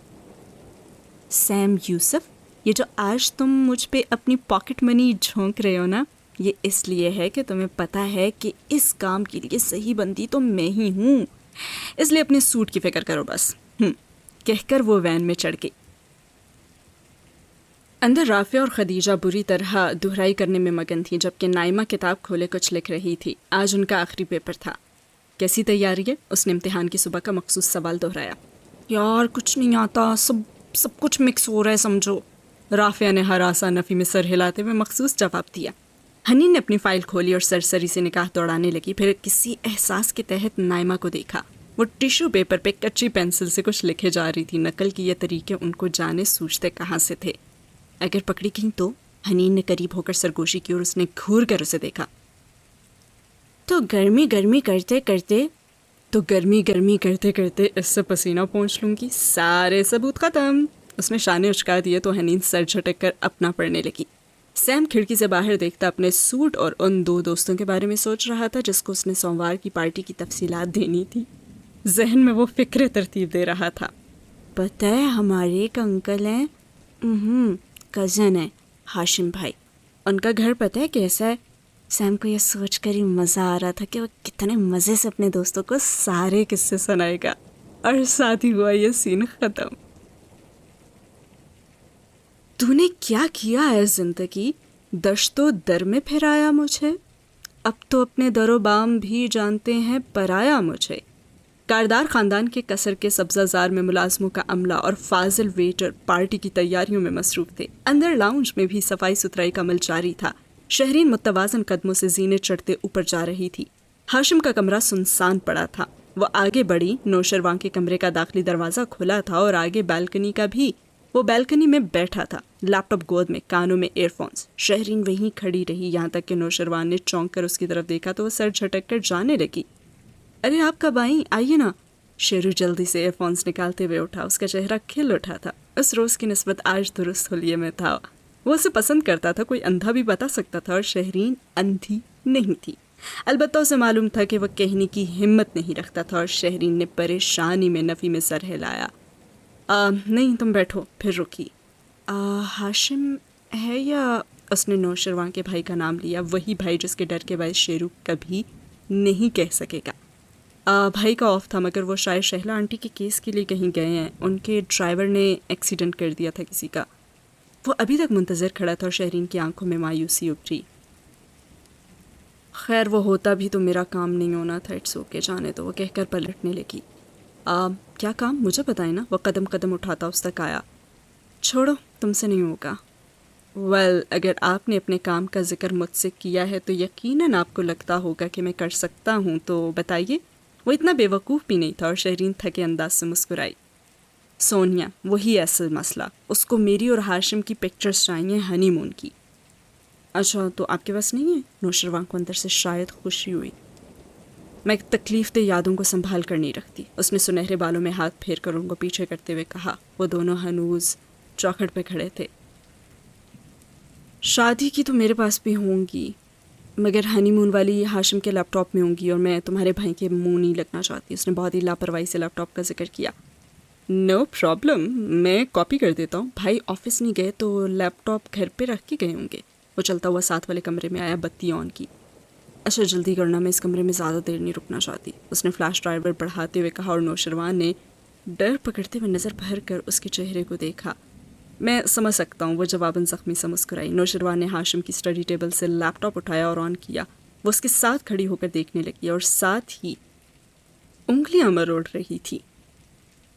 سیم یوسف، یہ جو آج تم مجھ پہ اپنی پاکٹ منی جھونک رہے ہو نا، یہ اس لیے ہے کہ تمہیں پتہ ہے کہ اس کام کے لیے صحیح بندی تو میں ہی ہوں. اس لیے اپنے سوٹ کی فکر کرو بس. کہہ کر وہ وین میں چڑھ گئی. اندر رافعہ اور خدیجہ بری طرح دہرائی کرنے میں مگن تھی، جبکہ نائمہ کتاب کھولے کچھ لکھ رہی تھی. آج ان کا آخری پیپر تھا. کیسی تیاری ہے؟ اس نے امتحان کی صبح کا مخصوص سوال دہرایا. یار کچھ نہیں آتا، سب کچھ مکس ہو رہا ہے سمجھو. رافعہ نے ہراساں نفی میں سر ہلاتے ہوئے مخصوص جواب دیا. حنین نے اپنی فائل کھولی اور سرسری سے نگاہ دوڑانے لگی. پھر کسی احساس کے تحت نائمہ کو دیکھا. وہ ٹیشو پیپر پہ کچی پینسل سے کچھ لکھے جا رہی تھی. نقل کی یہ طریقے ان کو جانے سوچتے کہاں سے تھے. اگر پکڑی گئی تو؟ حنین نے قریب ہو کر سرگوشی کی اور اس نے گھور کر اسے دیکھا. تو گرمی کرتے اس سے پسینہ پہنچ لوں گی. سارے ثبوت ختم. اس نے شانے اچکا دیے تو حنین سر جھٹک کر اپنا پڑھنے لگی. سیم کھڑکی سے باہر دیکھتا اپنے سوٹ اور ان 2 دوستوں کے بارے میں سوچ رہا تھا جس کو اس نے سوموار کی پارٹی کی تفصیلات دینی تھی. ذہن میں وہ فکر ترتیب دے رہا تھا. پتہ ہے ہمارے ایک انکل ہیں، کزن ہے، ہاشم بھائی. ان کا گھر پتہ ہے کیسا ہے؟ سیم کو یہ سوچ کر ہی مزہ آ رہا تھا کہ وہ کتنے مزے سے اپنے دوستوں کو سارے قصے سنائے گا. اور ساتھ ہی ہوا یہ سین ختم. تو نے کیا کیا ہے زندگی؟ دشت و در میں پھرایا مجھے. اب تو اپنے در و بام بھی جانتے ہیں پرایا مجھے. کاردار خاندان کے قصر کے سبزہ زار میں ملازموں کا عملہ اور فاضل ویٹر پارٹی کی تیاریوں میں مصروف تھے. اندر لاؤنج میں بھی صفائی ستھرائی کا عمل جاری تھا. شہرین متوازن قدموں سے زینے چڑھتے اوپر جا رہی تھی. ہاشم کا کمرہ سنسان پڑا تھا. وہ آگے بڑھی. نوشروان کے کمرے کا داخلی دروازہ کھلا تھا اور آگے بالکنی کا بھی. وہ بالکنی میں بیٹھا تھا, لیپ ٹاپ گود میں, کانوں میں ایئر فونز. شہرین وہیں کھڑی رہی یہاں تک کہ نوشروان نے چونک کر اس کی طرف دیکھا تو وہ سر جھٹک کر جانے لگی. ارے آپ کب آئیں, آئیے نا. شیرو جلدی سے ایئر فونز نکالتے ہوئے اٹھا. اس کا چہرہ کھل اٹھا تھا. اس روز کی نسبت آج درست حلیے میں تھا. وہ اسے پسند کرتا تھا, کوئی اندھا بھی بتا سکتا تھا, اور شہرین اندھی نہیں تھی. البتہ اسے معلوم تھا کہ وہ کہنے کی ہمت نہیں رکھتا تھا, اور شہرین نے پریشانی میں نفی میں سر ہلایا. نہیں تم بیٹھو. پھر رکی. ہاشم ہے یا؟ اس نے نوشروان کے بھائی کا نام لیا, وہی بھائی جس کے ڈر کے باعث شیرو کبھی نہیں کہہ سکے گا. بھائی کا آف تھا, مگر وہ شاید شہلا آنٹی کے کیس کے لیے کہیں گئے ہیں. ان کے ڈرائیور نے ایکسیڈنٹ کر دیا تھا کسی کا. وہ ابھی تک منتظر کھڑا تھا اور شہرین کی آنکھوں میں مایوسی ابھری. خیر وہ ہوتا بھی تو میرا کام نہیں ہونا تھا. اٹس اوکے, جانے دو, وہ کہہ کر پلٹنے لگی. کیا کام؟ مجھے بتائیں نا. وہ قدم قدم اٹھاتا اس تک آیا. چھوڑو, تم سے نہیں ہوگا. ویل اگر آپ نے اپنے کام کا ذکر مجھ سے کیا ہے تو یقیناً آپ کو لگتا ہوگا کہ میں کر سکتا ہوں, تو بتائیے. وہ اتنا بے وقوف بھی نہیں تھا, اور شہرین تھکے انداز سے مسکرائی. سونیا, وہی اصل مسئلہ. اس کو میری اور ہاشم کی پکچرز چاہیے ہنی مون کی. اچھا تو آپ کے پاس نہیں ہے؟ نوشروان کو اندر سے شاید خوشی ہوئی. میں تکلیف دہ یادوں کو سنبھال کر نہیں رکھتی. اس نے سنہرے بالوں میں ہاتھ پھیر کر ان کو پیچھے کرتے ہوئے کہا. وہ دونوں ہنوز چوکھٹ پہ کھڑے تھے. شادی کی تو میرے پاس بھی ہوں گی, مگر ہنی مون والی ہاشم کے لیپ ٹاپ میں ہوں گی, اور میں تمہارے بھائی کے منہ نہیں لگنا چاہتی. اس نے بہت ہی لاپرواہی سے لیپ ٹاپ کا ذکر کیا. نو پرابلم, میں کاپی کر دیتا ہوں. بھائی آفس نہیں گئے تو لیپ ٹاپ گھر پہ رکھ کے گئے ہوں گے. وہ چلتا ہوا ساتھ والے کمرے میں آیا, بتی آن کی. اچھا جلدی کرنا, میں اس کمرے میں زیادہ دیر نہیں رکنا چاہتی. اس نے فلیش ڈرائیور بڑھاتے ہوئے کہا, اور نوشروان نے ڈر پکڑتے ہوئے نظر بھر کر اس کے چہرے کو دیکھا. میں سمجھ سکتا ہوں, وہ جواباً زخمی سے مسکرائی. نوشروان نے ہاشم کی اسٹڈی ٹیبل سے لیپ ٹاپ اٹھایا اور آن کیا. وہ اس کے ساتھ کھڑی ہو کر دیکھنے لگی, اور ساتھ ہی انگلیاں مروڑ رہی تھی.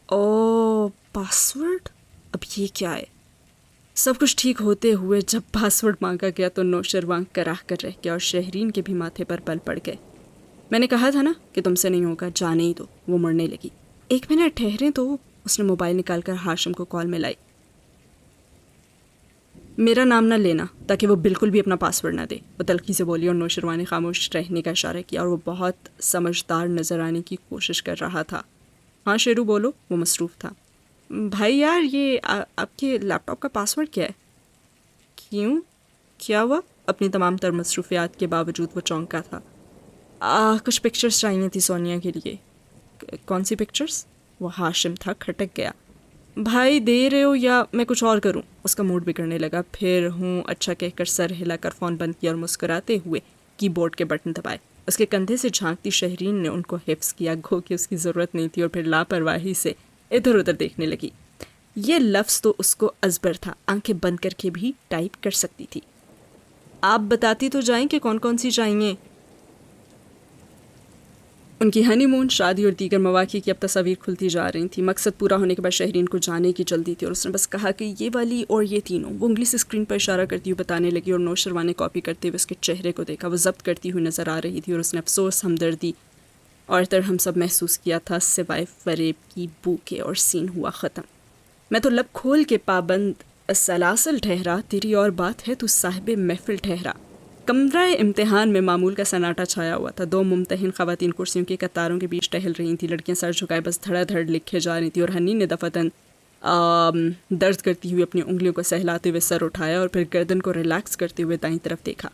او پاسورڈ, اب یہ کیا ہے؟ سب کچھ ٹھیک ہوتے ہوئے جب پاسورڈ مانگا گیا تو نوشروان کراہ کر رہ گیا, اور شہرین کے بھی ماتھے پر بل پڑ گئے. میں نے کہا تھا نا کہ تم سے نہیں ہوگا, جانے ہی دو. وہ مڑنے لگی. ایک منٹ ٹھہریں تو. اس نے موبائل نکال کر ہاشم کو کال میں لائی. میرا نام نہ لینا تاکہ وہ بالکل بھی اپنا پاسورڈ نہ دے, وہ تلخی سے بولی, اور نوشروان نے خاموش رہنے کا اشارہ کیا, اور وہ بہت سمجھدار نظر آنے کی کوشش کر رہا تھا. ہاں شیرو بولو. وہ مصروف تھا. بھائی یار یہ آپ کے لیپ ٹاپ کا پاسورڈ کیا ہے؟ کیوں کیا ہوا؟ اپنی تمام تر مصروفیات کے باوجود وہ چونکا تھا. کچھ پکچرز چاہیے تھی سونیا کے لیے. کون سی پکچرز؟ وہ ہاشم تھا, کھٹک گیا. بھائی دے رہے ہو یا میں کچھ اور کروں؟ اس کا موڈ بگڑنے لگا. پھر ہوں اچھا کہہ کر سر ہلا کر فون بند کیا اور مسکراتے ہوئے کی بورڈ کے بٹن دبائے. اس کے کندھے سے جھانکتی شہرین نے ان کو حفظ کیا, گو کہ اس کی ضرورت نہیں تھی, اور پھر لاپرواہی سے ادھر ادھر دیکھنے لگی. یہ لفظ تو اس کو ازبر تھا, آنکھیں بند کر کے بھی ٹائپ کر سکتی تھی. آپ بتاتی تو جائیں کہ کون کون سی چاہیے. ان کی ہنی مون, شادی اور دیگر مواقع کی اب تصاویر کھلتی جا رہی تھیں. مقصد پورا ہونے کے بعد شہرین کو جانے کی جلدی تھی, اور اس نے بس کہا کہ یہ والی اور یہ تینوں. وہ انگلی سے اسکرین پر اشارہ کرتی ہوئی بتانے لگی, اور نوشروان نے کاپی کرتے ہوئے اس کے چہرے کو دیکھا. وہ ضبط کرتی ہوئی نظر آ رہی تھی, اور اس نے افسوس, ہمدردی اور ہم سب محسوس کیا تھا, سوائے فریب کی بو کے, اور سین ہوا ختم. میں تو لب کھول کے پابند سلاسل ٹھہرا, تیری اور بات ہے تو صاحب محفل ٹھہرا. کمرہ امتحان میں معمول کا سناٹا چھایا ہوا تھا. 2 ممتحن خواتین کرسیوں کی قطاروں کے بیچ ٹہل رہی تھیں. لڑکیاں سر جھکائے بس دھڑا دھڑ لکھے جا رہی تھیں, اور ہنی نے دفعتاً درد کرتی ہوئی اپنی انگلیوں کو سہلاتے ہوئے سر اٹھایا, اور پھر گردن کو ریلیکس کرتے ہوئے دائیں طرف دیکھا.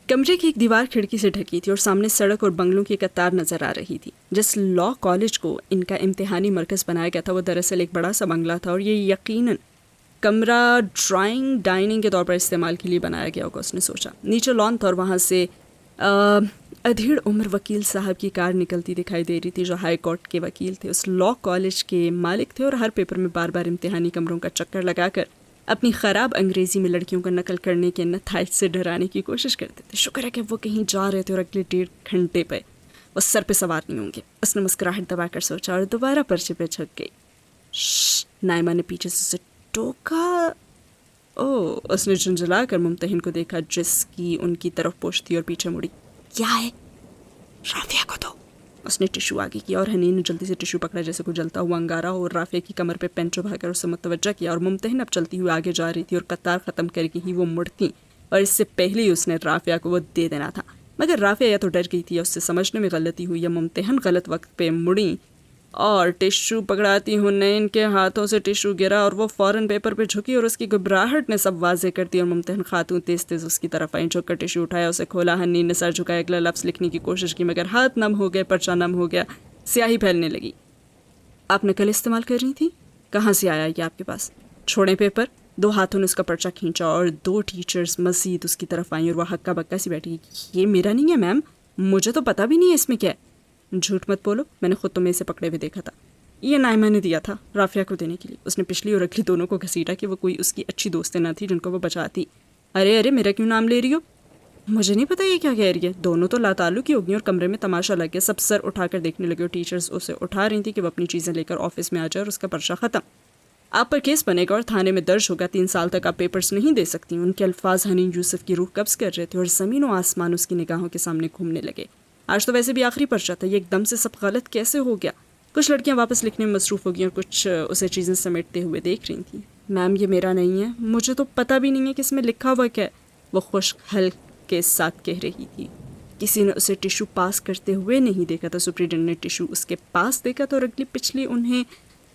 کمرے کی ایک دیوار کھڑکی سے ڈھکی تھی, اور سامنے سڑک اور بنگلوں کی قطار نظر آ رہی تھی. جس لاء کالج کو ان کا امتحانی مرکز بنایا گیا تھا وہ دراصل ایک بڑا سا بنگلہ تھا, اور یہ یقیناً کمرہ ڈرائنگ ڈائننگ کے طور پر استعمال کے لیے بنایا گیا ہوگا. اس نے سوچا. نیچے لان تھا, اور وہاں سے ادھیڑ عمر وکیل صاحب کی کار نکلتی دکھائی دے رہی تھی, جو ہائی کورٹ کے وکیل تھے. اس لاء کالج کے مالک تھے, اور ہر پیپر میں بار بار امتحانی کمروں کا چکر لگا کر اپنی خراب انگریزی میں لڑکیوں کو نقل کرنے کے نتائج سے ڈرانے کی کوشش کرتے تھے. شکر ہے کہ وہ کہیں جا رہے تھے, اور اگلے 1.5 گھنٹے پہ وہ سر پہ سوار نہیں ہوں گے. اس نے مسکراہٹ دبا کر سوچا اور دوبارہ پرچے پہ جھک گئی. نائمہ نے پیچھے سے اسے ٹوکا. اس نے جھنجھلا کر ممتحن کو دیکھا جس کی ان کی طرف پوچھ تھی اور پیچھے مڑی. کیا ہے؟ رافیہ کو دو. اس نے ٹشو آگے کیا اور حنین نے جلدی سے ٹشو پکڑا جیسے کوئی جلتا ہوا انگارہ اور رافیہ کی کمر پہ پین چبھا کر اسے متوجہ کیا. اور ممتحن اب چلتی ہوئی آگے جا رہی تھی اور قطار ختم کر کے ہی وہ مڑتی اور اس سے پہلے ہی اس نے رافیہ کو وہ دے دینا تھا. مگر رافیہ یا تو ڈر گئی تھی یا اس سے سمجھنے میں غلطی ہوئی یا ممتحن غلط وقت پہ مڑی اور ٹشو پکڑاتی حنین کے ہاتھوں سے ٹشو گرا اور وہ فوراً پیپر پہ جھکی اور اس کی گھبراہٹ نے سب واضح کر دی. اور ممتحن خاتون تیز تیز اس کی طرف آئی. جھک کر ٹشو اٹھایا, اسے کھولا. حنین نے سر جھکایا, اگلا لفظ لکھنے کی کوشش کی مگر ہاتھ نم ہو گئے, پرچہ نم ہو گیا, سیاہی پھیلنے لگی. آپ نقل استعمال کر رہی تھی؟ کہاں سے آیا یہ آپ کے پاس؟ چھوڑیں پیپر. دو ہاتھوں نے اس کا پرچہ کھینچا اور دو ٹیچرز مزید اس کی طرف آئیں اور وہ ہکا بکا سی بیٹھی. یہ میرا نہیں ہے میم, مجھے تو پتہ بھی نہیں ہے اس میں کیا ہے. جھوٹ مت بولو, میں نے خود تمہیں اسے پکڑے ہوئے دیکھا تھا. یہ نائمہ نے دیا تھا رافیہ کو دینے کے لیے. اس نے پچھلی اور اگلی دونوں کو گھسیٹا کہ وہ کوئی اس کی اچھی دوستیں نہ تھی جن کو وہ بچاتی. ارے میرا کیوں نام لے رہی ہو؟ مجھے نہیں پتا یہ کیا کہہ رہی ہے. دونوں تو لاتعلق ہی ہو گئی اور کمرے میں تماشا لگ گیا. سب سر اٹھا کر دیکھنے لگے اور ٹیچرز اسے اٹھا رہی تھی کہ وہ اپنی چیزیں لے کر آفس میں آ جائے اور اس کا پرچہ ختم. آپ پر کیس بنے گا اور تھانے میں درج ہوگا. 3 سال تک آپ پیپرز نہیں دے سکتی. ان کے الفاظ حنین یوسف کی روح قبض کر رہے تھے اور زمین و آسمان اس کی نگاہوں کے سامنے گھومنے لگے. آج تو ویسے بھی آخری پرچہ تھا, یہ ایک دم سے سب غلط کیسے ہو گیا؟ کچھ لڑکیاں واپس لکھنے میں مصروف ہو گئی اور کچھ اسے چیزیں سمیٹتے ہوئے دیکھ رہی تھیں. میم یہ میرا نہیں ہے, مجھے تو پتہ بھی نہیں ہے کہ اس میں لکھا ہوا کیا ہے, وہ خشک حلق کے ساتھ کہہ رہی تھی. کسی نے اسے ٹشو پاس کرتے ہوئے نہیں دیکھا تھا. سپریڈنٹ نے ٹشو اس کے پاس دیکھا تو اور اگلی پچھلی انہیں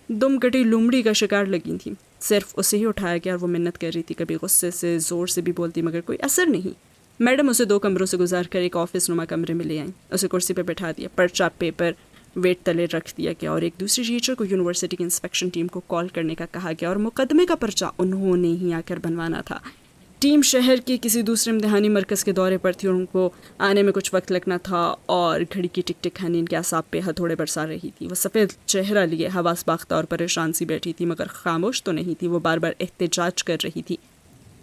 دم گٹی لومڑی کا شکار لگی تھی. صرف اسے ہی اٹھایا گیا اور وہ منت کر رہی تھی, کبھی غصے سے زور سے بھی بولتی مگر کوئی اثر نہیں. میڈم اسے 2 کمروں سے گزار کر ایک آفس نما کمرے میں لے آئیں. اسے کرسی پہ بٹھا دیا, پرچہ پیپر ویٹ تلے رکھ دیا گیا اور ایک دوسری ٹیچر کو یونیورسٹی کی انسپیکشن ٹیم کو کال کرنے کا کہا گیا اور مقدمے کا پرچہ انہوں نے ہی آ کر بنوانا تھا. ٹیم شہر کے کسی دوسرے امتحانی مرکز کے دورے پر تھی اور ان کو آنے میں کچھ وقت لگنا تھا اور گھڑی کی ٹک ٹک حنین کے اعصاب پہ ہتھوڑے برسا رہی تھی. وہ سفید چہرہ لیے حواس باختہ اور پریشان سی بیٹھی تھی مگر خاموش تو نہیں تھی. وہ بار بار احتجاج کر رہی تھی.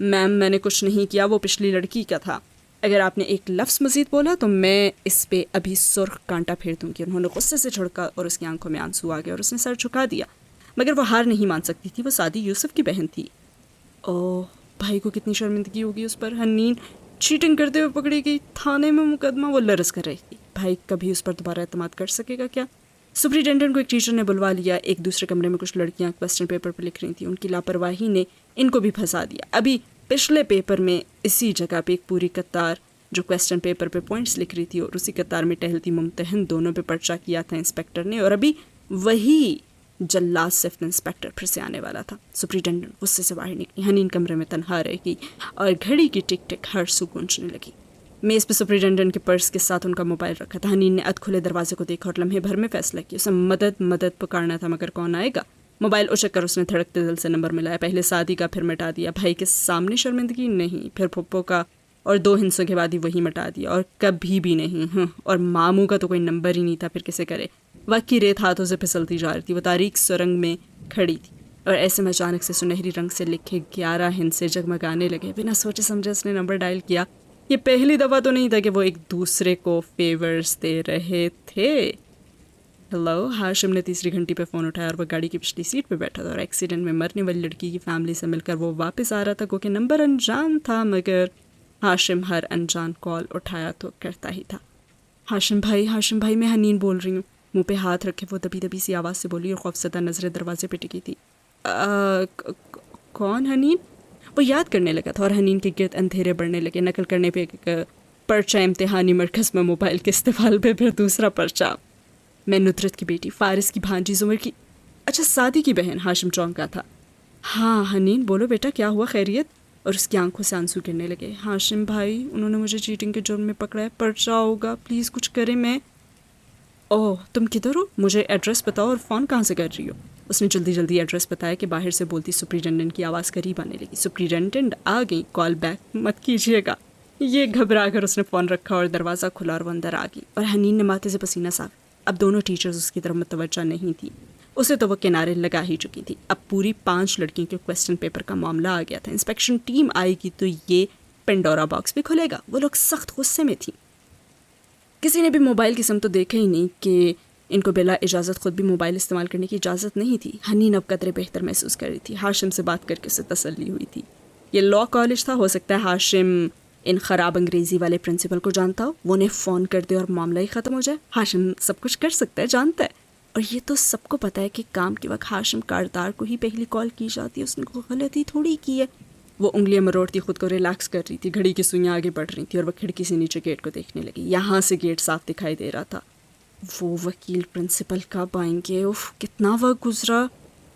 میم میں نے کچھ نہیں کیا, وہ پچھلی لڑکی کا تھا. اگر آپ نے ایک لفظ مزید بولا تو میں اس پہ ابھی سرخ کانٹا پھیر دوں گی. انہوں نے غصے سے جھڑکا اور اس کی آنکھوں میں آنسو آ گئے اور اس نے سر جھکا دیا. مگر وہ ہار نہیں مان سکتی تھی, وہ سعدی یوسف کی بہن تھی. اوہ بھائی کو کتنی شرمندگی ہوگی اس پر. حنین چیٹنگ کرتے ہوئے پکڑی گئی, تھانے میں مقدمہ. وہ لرز کر رہی تھی. بھائی کبھی اس پر دوبارہ اعتماد کر سکے گا کیا؟ سپرنٹینڈنٹ کو ایک ٹیچر نے بلوا لیا. ایک دوسرے کمرے میں کچھ لڑکیاں کوسچن پیپر پر لکھ رہی تھیں. ان کی لاپرواہی نے ان کو بھی پھنسا دیا. ابھی پچھلے پیپر میں اسی جگہ پہ ایک پوری قطار جو کوسچن پیپر پہ پوائنٹس لکھ رہی تھی اور اسی قطار میں ٹہلتی ممتحن دونوں پہ پرچہ کیا تھا انسپیکٹر نے. اور ابھی وہی جلاد صفت انسپیکٹر پھر سے آنے والا تھا. سپرنٹینڈنٹ غصے سے باہر نکلی. حنین کمرے میں تنہا رہ گئی اور گھڑی کی ٹک ٹک ہر سو گونجنے لگی. میز پہ سپرنٹینڈنٹ کے پرس کے ساتھ ان کا موبائل رکھا تھا. حنین نے ادھ کھلے دروازے کو دیکھا اور لمحے بھر میں فیصلہ کیا. اسے مدد پکارنا تھا مگر کون آئے گا. موبائل اچک کر اس نے دھڑکتے دل سے نمبر ملایا. پہلے سعدی کا, پھر مٹا دیا. بھائی کے سامنے شرمندگی نہیں, پھر پھپھو کا اور 2 ہندسوں کے بعد ہی وہی مٹا دیا. اور کبھی بھی نہیں. اور ماموں کا تو کوئی نمبر ہی نہیں تھا, پھر کسے کرے. وقت کی ریت ہاتھوں سے پھسلتی جا رہی تھی. وہ تاریک سرنگ میں کھڑی تھی اور ایسے میں اچانک سے سنہری رنگ سے لکھے 11 ہندسے جگمگانے لگے. بنا سوچے سمجھے اس نے نمبر ڈائل کیا. یہ پہلی دفعہ تو نہیں تھا کہ وہ ایک دوسرے کو فیورز دے رہے تھے. ہیلو. ہاشم نے تیسری گھنٹی پہ فون اٹھایا اور وہ گاڑی کی پچھلی سیٹ پہ بیٹھا تھا اور ایکسیڈنٹ میں مرنے والی لڑکی کی فیملی سے مل کر وہ واپس آ رہا تھا. کیونکہ نمبر انجان تھا مگر ہاشم ہر انجان کال اٹھایا تو کرتا ہی تھا. ہاشم بھائی میں حنین بول رہی ہوں. منہ پہ ہاتھ رکھے وہ دبی سی آواز سے بولی اور خوفزدہ نظریں دروازے پہ ٹکی تھی. کون حنین؟ وہ یاد کرنے لگا تھا اور حنین کے گرد اندھیرے بڑھنے لگے. نقل کرنے پہ ایک پرچہ امتحانی مرکز میں موبائل کے استعمال پہ پھر دوسرا پرچہ. میں ندرت کی بیٹی, فارس کی بھانجی, زمر کی, اچھا سعدی کی بہن. ہاشم چونکا تھا. ہاں حنین بولو بیٹا, کیا ہوا, خیریت؟ اور اس کی آنکھوں سے آنسو گرنے لگے. ہاشم بھائی انہوں نے مجھے چیٹنگ کے جرم میں پکڑا ہے, پرچہ ہوگا, پلیز کچھ کریں. میں اوہ تم کدھر ہو, مجھے ایڈریس بتاؤ اور فون کہاں سے کر رہی ہو. اس نے جلدی ایڈریس بتایا کہ باہر سے بولتی سپرنٹینڈنٹ کی آواز قریب آنے لگی. سپرنٹینڈنٹ آ گئی, کال بیک مت کیجیے گا. یہ گھبرا کر اس نے فون رکھا اور دروازہ کھلا اور وہ اندر آ گئی. اور حنین نے ماتھے سے پسینہ صاف. اب دونوں ٹیچرز اس کی طرف متوجہ نہیں تھی. اسے تو وہ کنارے لگا ہی چکی تھی. اب پوری 5 لڑکیوں کے کوسچن پیپر کا معاملہ آ گیا تھا. انسپیکشن ٹیم آئے گی تو یہ پینڈورا باکس بھی کھلے گا. وہ لوگ سخت غصے میں تھی. کسی نے بھی موبائل کی سمت تو دیکھا ہی نہیں کہ ان کو بلا اجازت خود بھی موبائل استعمال کرنے کی اجازت نہیں تھی. حنین اب قدرے بہتر محسوس کر رہی تھی. ہاشم سے بات کر کے اسے تسلی ہوئی تھی. یہ لا کالج تھا، ہو سکتا ہے ہاشم ان خراب انگریزی والے پرنسپل کو جانتا ہو، وہ انہیں فون کر دے اور معاملہ ہی ختم ہو جائے. ہاشم سب کچھ کر سکتا ہے، جانتا ہے. اور یہ تو سب کو پتہ ہے کہ کام کے وقت ہاشم کاردار کو ہی پہلی کال کی جاتی ہے. اس نے کوئی غلطی تھوڑی کی ہے. وہ انگلیاں مروڑتی خود کو ریلیکس کر رہی تھی. گھڑی کی سوئیاں آگے بڑھ رہی تھیں اور وہ کھڑکی سے نیچے گیٹ کو دیکھنے لگی. یہاں سے گیٹ صاف دکھائی دے رہا تھا. وہ وکیل پرنسپل کب آئیں گے؟ اف کتنا وقت گزرا.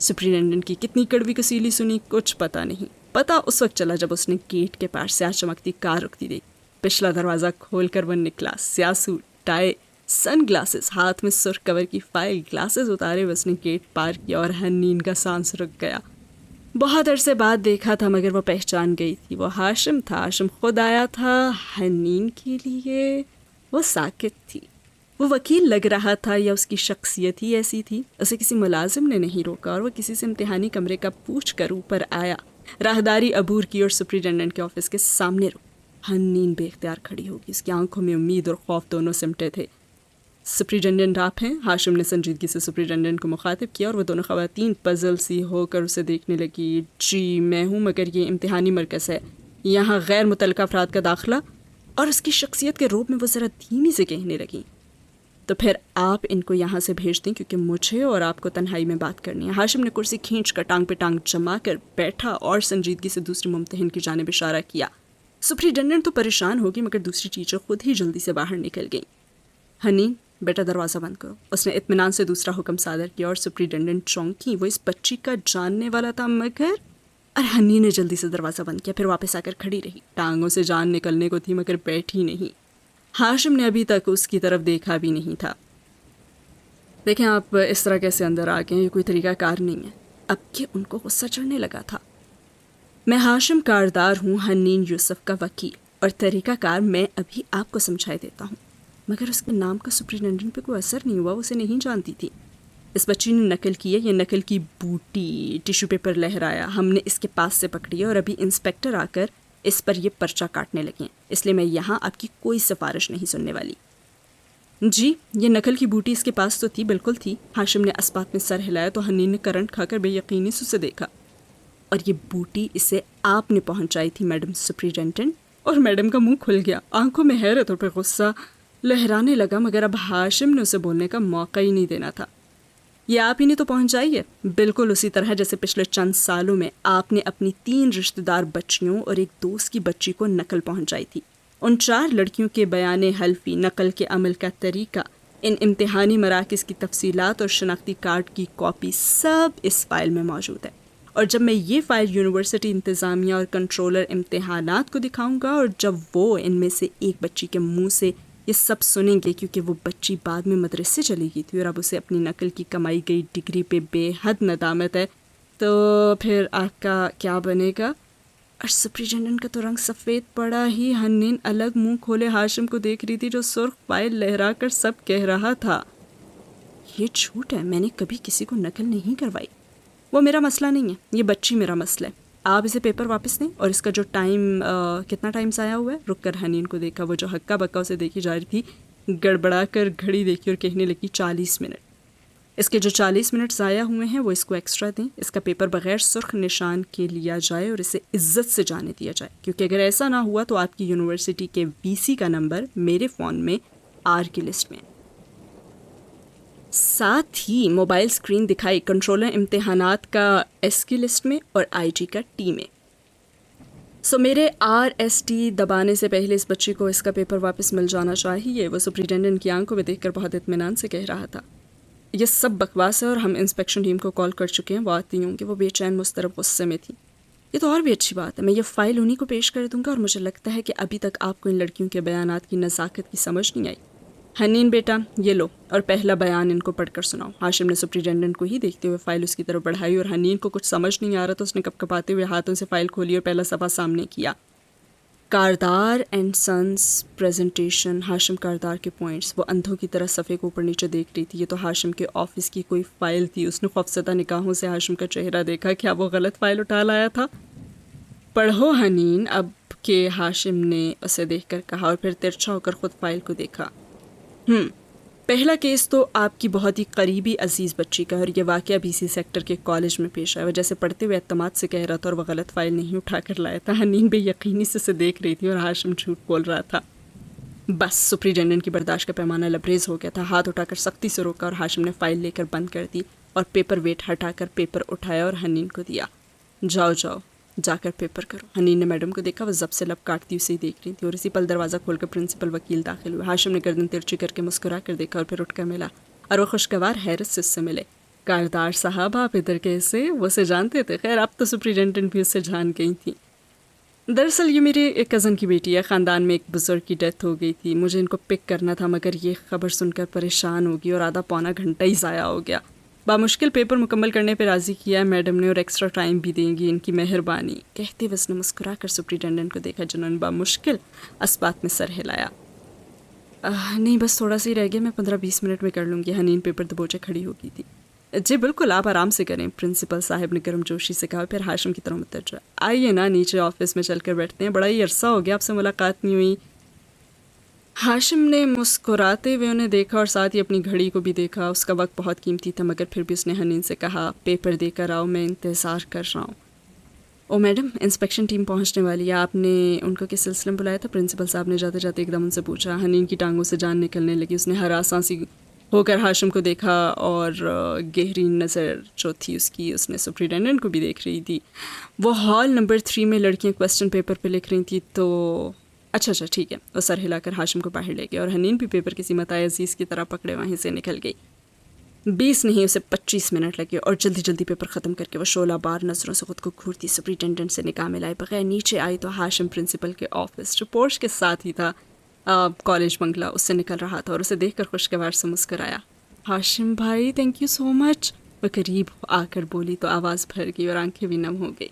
سپرنٹینڈنٹ کی کتنی کڑوی کسیلی سنی، کچھ پتہ نہیں. پتہ اس وقت چلا جب اس نے گیٹ کے پاس سیاہ چمکتی کار رکتی دیکھی. پچھلا دروازہ کھول کر وہ نکلا. سیاہ سوٹ، ٹائی، سن گلاسز، ہاتھ میں سرخ کور کی فائل. گلاسز اتارے اس نے گیٹ پار کیا اور حنین کا سانس رک گیا. بہت عرصے بعد دیکھا تھا مگر وہ پہچان گئی تھی. وہ ہاشم تھا. ہاشم خود آیا تھا حنین کے لیے. وہ ساکت تھی. وہ وکیل لگ رہا تھا یا اس کی شخصیت ہی ایسی تھی؟ اسے کسی ملازم نے نہیں روکا اور وہ کسی سے امتحانی کمرے کا پوچھ کر اوپر آیا. راہداری عبور کی اور سپرنٹینڈنٹ کے آفس کے سامنے رک. حنین بے اختیار کھڑی ہوگی. اس کی آنکھوں میں امید اور خوف دونوں سمٹے تھے. سپرنٹینڈنٹ آپ ہیں؟ ہاشم نے سنجیدگی سے سپرنٹینڈنٹ کو مخاطب کیا اور وہ دونوں خواتین پزل سی ہو کر اسے دیکھنے لگی. جی میں ہوں، مگر یہ امتحانی مرکز ہے، یہاں غیر متعلقہ افراد کا داخلہ. اور اس کی شخصیت کے روپ میں وہ ذرا دھیمی سے کہنے لگیں. تو پھر آپ ان کو یہاں سے بھیج دیں کیونکہ مجھے اور آپ کو تنہائی میں بات کرنی ہے. ہاشم نے کرسی کھینچ کر ٹانگ پہ ٹانگ جما کر بیٹھا اور سنجیدگی سے دوسری ممتحن کی جانب اشارہ کیا. سپرنٹینڈنٹ تو پریشان ہوگی مگر دوسری ٹیچر خود ہی جلدی سے باہر نکل گئی. حنین بیٹا دروازہ بند کرو. اس نے اطمینان سے دوسرا حکم صادر کیا اور سپرنٹینڈنٹ چونکی. وہ اس بچی کا جاننے والا تھا مگر. اور حنین نے جلدی سے دروازہ بند کیا، پھر واپس آ کر کھڑی رہی. ٹانگوں سے جان نکلنے کو تھی مگر بیٹھی نہیں. ہاشم نے ابھی تک اس کی طرف دیکھا بھی نہیں تھا. دیکھیں آپ اس طرح کیسے اندر آ گئے، یہ کوئی طریقہ کار نہیں ہے. اب کہ ان کو غصہ چڑھنے لگا تھا. میں ہاشم کاردار ہوں، حنین یوسف کا وکیل، اور طریقہ کار میں ابھی آپ کو سمجھائے دیتا ہوں. مگر اس کے نام کا سپرنٹینڈنٹ پہ کوئی اثر نہیں ہوا. اسے نہیں جانتی تھی. اس بچی نے نقل کی ہے. یہ نقل کی بوٹی ٹیشو پیپر لہرایا. ہم نے اس کے پاس سے پکڑی ہے اور ابھی انسپیکٹر آ کر اس پر یہ پرچہ کاٹنے لگے ہیں. اس لیے میں یہاں آپ کی کوئی سفارش نہیں سننے والی. جی یہ نقل کی بوٹی اس کے پاس تو تھی، بالکل تھی. ہاشم نے اسبات میں سر ہلایا تو حنین نے کرنٹ کھا کر بے یقینی سے اسے دیکھا. اور یہ بوٹی اسے آپ نے پہنچائی تھی میڈم سپرنٹینڈنٹ. اور میڈم کا منہ کھل گیا. آنکھوں میں حیرت اور پھر غصہ لہرانے لگا مگر اب ہاشم نے اسے بولنے کا موقع ہی نہیں دینا تھا. یہ آپ ہی نے تو پہنچائی ہے، بالکل اسی طرح جیسے پچھلے چند سالوں میں آپ نے اپنی 3 رشتہ دار بچیوں اور ایک دوست کی بچی کو نقل پہنچائی تھی. ان 4 لڑکیوں کے بیان حلفی، نقل کے عمل کا طریقہ، ان امتحانی مراکز کی تفصیلات اور شناختی کارڈ کی کاپی سب اس فائل میں موجود ہے. اور جب میں یہ فائل یونیورسٹی انتظامیہ اور کنٹرولر امتحانات کو دکھاؤں گا اور جب وہ ان میں سے ایک بچی کے منہ سے یہ سب سنیں گے، کیونکہ وہ بچی بعد میں مدرسے چلی گئی تھی اور اب اسے اپنی نقل کی کمائی گئی ڈگری پہ بے حد ندامت ہے، تو پھر آپ کا کیا بنے گا؟ اور سپرنٹینڈنٹ کا تو رنگ سفید پڑا ہی. حنین الگ منہ کھولے ہاشم کو دیکھ رہی تھی جو سرخ فائل لہرا کر سب کہہ رہا تھا. یہ جھوٹ ہے، میں نے کبھی کسی کو نقل نہیں کروائی. وہ میرا مسئلہ نہیں ہے، یہ بچی میرا مسئلہ ہے. آپ اسے پیپر واپس دیں. اور اس کا جو ٹائم کتنا ٹائم ضائع ہوا ہے؟ رک کر حنین کو دیکھا. وہ جو ہکا بکا اسے دیکھی جا رہی تھی گڑبڑا کر گھڑی دیکھی اور کہنے لگی 40 منٹ. اس کے جو 40 منٹ ضائع ہوئے ہیں وہ اس کو ایکسٹرا دیں. اس کا پیپر بغیر سرخ نشان کے لیا جائے اور اسے عزت سے جانے دیا جائے، کیونکہ اگر ایسا نہ ہوا تو آپ کی یونیورسٹی کے VC کا نمبر میرے فون میں R کی لسٹ میں. ساتھ ہی موبائل سکرین دکھائی کنٹرولر امتحانات کا S کی لسٹ میں اور IG کا T میں. سو میرے RST دبانے سے پہلے اس بچی کو اس کا پیپر واپس مل جانا چاہیے. وہ سپرنٹینڈنٹ کی آنکھوں میں دیکھ کر بہت اطمینان سے کہہ رہا تھا. یہ سب بکواس ہے اور ہم انسپیکشن ٹیم کو کال کر چکے ہیں، وہ آتی ہوں کہ وہ بے چین مضطرب غصے میں تھی. یہ تو اور بھی اچھی بات ہے، میں یہ فائل انہی کو پیش کر دوں گا. اور مجھے لگتا ہے کہ ابھی تک آپ کو ان لڑکیوں کے بیانات کی نزاکت کی سمجھ نہیں آئی. حنین بیٹا یہ لو اور پہلا بیان ان کو پڑھ کر سناؤ. ہاشم نے سپرنٹینڈنٹ کو ہی دیکھتے ہوئے فائل اس کی طرف بڑھائی اور حنین کو کچھ سمجھ نہیں آ رہا تو اس نے کپ کپاتے ہوئے ہاتھوں سے فائل کھولی اور پہلا صفحہ سامنے کیا. Kardar and since presentation. ہاشم کاردار کے پوائنٹس. وہ اندھوں کی طرح صفحے کو اوپر نیچے دیکھ رہی تھی. یہ تو ہاشم کے آفس کی کوئی فائل تھی. اس نے خوفزدہ نگاہوں سے ہاشم کا چہرہ دیکھا. کیا وہ غلط فائل اٹھا لایا تھا؟ پڑھو حنین اب، کہ ہاشم نے اسے دیکھ کر کہا اور پھر ترچھا ہو کر خود فائل کو دیکھا. پہلا کیس تو آپ کی بہت ہی قریبی عزیز بچی کا ہے، اور یہ واقعہ بی سی سیکٹر کے کالج میں پیش آیا. وہ جیسے پڑھتے ہوئے اعتماد سے کہہ رہا تھا اور وہ غلط فائل نہیں اٹھا کر لایا تھا. حنین بے یقینی سے اسے دیکھ رہی تھی اور ہاشم جھوٹ بول رہا تھا. بس سپرنٹینڈنٹ کی برداشت کا پیمانہ لبریز ہو گیا تھا. ہاتھ اٹھا کر سختی سے روکا اور ہاشم نے فائل لے کر بند کر دی اور پیپر ویٹ ہٹا کر پیپر اٹھایا اور حنین کو دیا. جاؤ جا کر پیپر کرو. حنین نے میڈم کو دیکھا، وہ زب سے لب کاٹتی اسے ہی دیکھ رہی تھی، اور اسی پل دروازہ کھول کر پرنسپل وکیل داخل ہوئے. ہاشم نے گردن ترچھی کر کے مسکرا کر دیکھا اور پھر اٹھ کر ملا، اور وہ خوشگوار حیرت سے اس سے ملے. کاردار صاحب، آپ ادھر کیسے؟ وہ اسے جانتے تھے. خیر اب تو سپرنٹینڈنٹ بھی اس سے جان گئی تھیں. دراصل یہ میرے ایک کزن کی بیٹی ہے. خاندان میں ایک بزرگ کی ڈیتھ ہو گئی تھی. مجھے ان کو پک کرنا تھا، مگر یہ خبر سن کر پریشان ہوگی اور آدھا پونا گھنٹہ ہی ضائع ہو گیا. بامشکل پیپر مکمل کرنے پہ راضی کیا ہے میڈم نے، اور ایکسٹرا ٹائم بھی دیں گی، ان کی مہربانی. کہتے ہوئے اس نے مسکرا کر سپرنٹینڈنٹ کو دیکھا، جنہوں نے بامشکل اسبات میں سر ہلایا. نہیں بس تھوڑا سا ہی رہ گیا، میں 15-20 منٹ میں کر لوں گی. حنین پیپر دبوچے کھڑی ہو گئی تھی. جی بالکل، آپ آرام سے کریں، پرنسپل صاحب نے گرم جوشی سے کہا. پھر ہاشم کی طرف متوجہ، آئیے نا نیچے آفس میں چل کر بیٹھتے ہیں، بڑا ہی عرصہ ہو گیا آپ سے ملاقات نہیں ہوئی. ہاشم نے مسکراتے ہوئے انہیں دیکھا اور ساتھ ہی اپنی گھڑی کو بھی دیکھا. اس کا وقت بہت قیمتی تھا، مگر پھر بھی اس نے حنین سے کہا، پیپر دے کر آؤ، میں انتظار کر رہا ہوں. او میڈم، انسپیکشن ٹیم پہنچنے والی ہے، آپ نے ان کو کس سلسلے میں بلایا تھا؟ پرنسپل صاحب نے جاتے جاتے ایک دم ان سے پوچھا. حنین کی ٹانگوں سے جان نکلنے لگی. اس نے ہراساں سی ہو کر ہاشم کو دیکھا اور گہری نظر جو تھی اس نے سپرنٹینڈنٹ کو بھی دیکھ رہی تھی. وہ ہال نمبر 3 میں لڑکیاں کویسچن پیپر پہ لکھ رہی تھیں. تو اچھا ٹھیک ہے. وہ سر ہلا کر ہاشم کو باہر لے گئے اور حنین بھی پیپر کسی متاع عزیز کی طرح پکڑے وہیں سے نکل گئی. 20 نہیں اسے 25 منٹ لگے اور جلدی پیپر ختم کر کے وہ شعلہ بار نظروں سے خود کو گھورتی سپرنٹینڈنٹ سے نکاح میں لائے بغیر نیچے آئی تو ہاشم پرنسپل کے آفس جو پورش کے ساتھ ہی تھا کالج بنگلہ اس سے نکل رہا تھا اور اسے دیکھ کر خوشگوار سے مسکرایا. ہاشم بھائی تھینک یو سو مچ. وہ قریب آ کر بولی تو آواز بھر گئی اور آنکھیں بھی نم ہو گئی.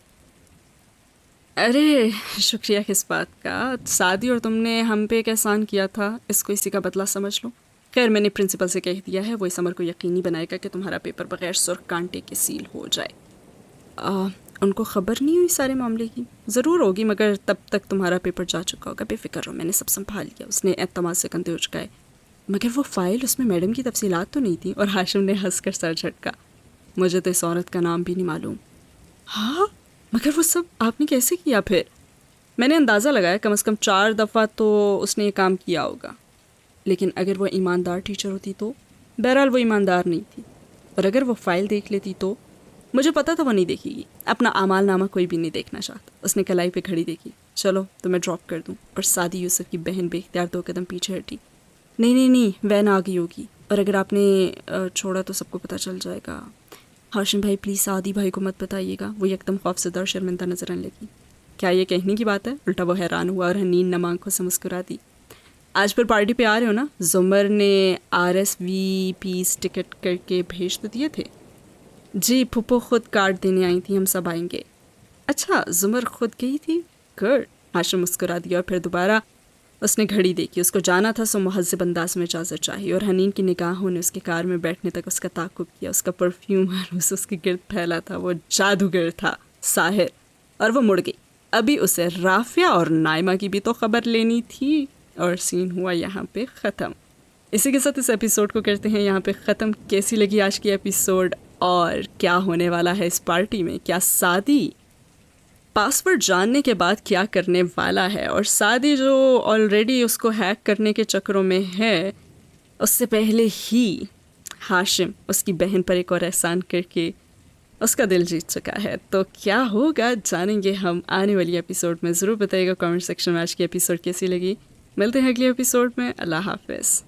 ارے شکریہ کس بات کا، سادی اور تم نے ہم پہ ایک احسان کیا تھا، اس کو اسی کا بدلہ سمجھ لو. خیر میں نے پرنسپل سے کہہ دیا ہے، وہ اس امر کو یقینی بنائے گا کہ تمہارا پیپر بغیر سرخ کانٹے کے سیل ہو جائے. ان کو خبر نہیں ہوئی سارے معاملے کی؟ ضرور ہوگی، مگر تب تک تمہارا پیپر جا چکا ہوگا، بے فکر رہو، میں نے سب سنبھال لیا. اس نے اعتماد سے کندھے اچکائے. مگر وہ فائل، اس میں میڈم کی تفصیلات تو نہیں تھی. اور ہاشم نے ہنس کر سر جھٹکا. مجھے تو اس عورت کا نام بھی نہیں معلوم. ہاں مگر وہ سب آپ نے کیسے کیا؟ پھر میں نے اندازہ لگایا کم از کم 4 دفعہ تو اس نے یہ کام کیا ہوگا. لیکن اگر وہ ایماندار ٹیچر ہوتی تو؟ بہرحال وہ ایماندار نہیں تھی. اور اگر وہ فائل دیکھ لیتی تو؟ مجھے پتا تھا وہ نہیں دیکھے گی. اپنا اعمال نامہ کوئی بھی نہیں دیکھنا چاہتا. اس نے کلائی پہ گھڑی دیکھی. چلو تو میں ڈراپ کر دوں. اور سادی یوسف کی بہن بے اختیار 2 قدم پیچھے ہٹی. نہیں وین آ گئی ہوگی، اور اگر آپ نے چھوڑا تو سب کو پتہ چل جائے گا. ہاشم بھائی پلیز سعدی بھائی کو مت بتائیے گا. وہ یکدم خوفزدہ اور شرمندہ نظر آنے لگی. کیا یہ کہنے کی بات ہے؟ الٹا وہ حیران ہوا اور حنین نم آنکھوں سے مسکرا دی. آج پھر پارٹی پہ آ رہے ہو نا؟ زمر نے RSVPs ٹکٹ کر کے بھیج تو دیے تھے. جی پھپھو خود کارڈ دینے آئی تھی، ہم سب آئیں گے. اچھا زمر خود گئی تھی؟ گڈ. ہاشم مسکرا دیا اور پھر دوبارہ اس نے گھڑی دیکھی. اس کو جانا تھا سو مہذب انداز میں اجازت چاہیے. اور حنین کی نگاہوں نے اس کے کار میں بیٹھنے تک اس کا تعاقب کیا. اس کا پرفیوم اس کے گرد پھیلا تھا. وہ جادوگر تھا، ساحر. اور وہ مڑ گئی. ابھی اسے رافعہ اور نائمہ کی بھی تو خبر لینی تھی. اور سین ہوا یہاں پہ ختم. اسی کے ساتھ اس ایپیسوڈ کو کرتے ہیں یہاں پہ ختم. کیسی لگی آج کی ایپیسوڈ اور کیا ہونے والا ہے اس پارٹی میں؟ کیا سادی پاسورڈ جاننے کے بعد کیا کرنے والا ہے؟ اور سادی جو آلریڈی اس کو ہیک کرنے کے چکروں میں ہے، اس سے پہلے ہی ہاشم اس کی بہن پر ایک اور احسان کر کے اس کا دل جیت چکا ہے. تو کیا ہوگا جانیں گے ہم آنے والی ایپیسوڈ میں. ضرور بتائیے گا کامنٹ سیکشن میں آج کی ایپیسوڈ کیسی لگی. ملتے ہیں اگلی ایپیسوڈ میں. اللہ حافظ.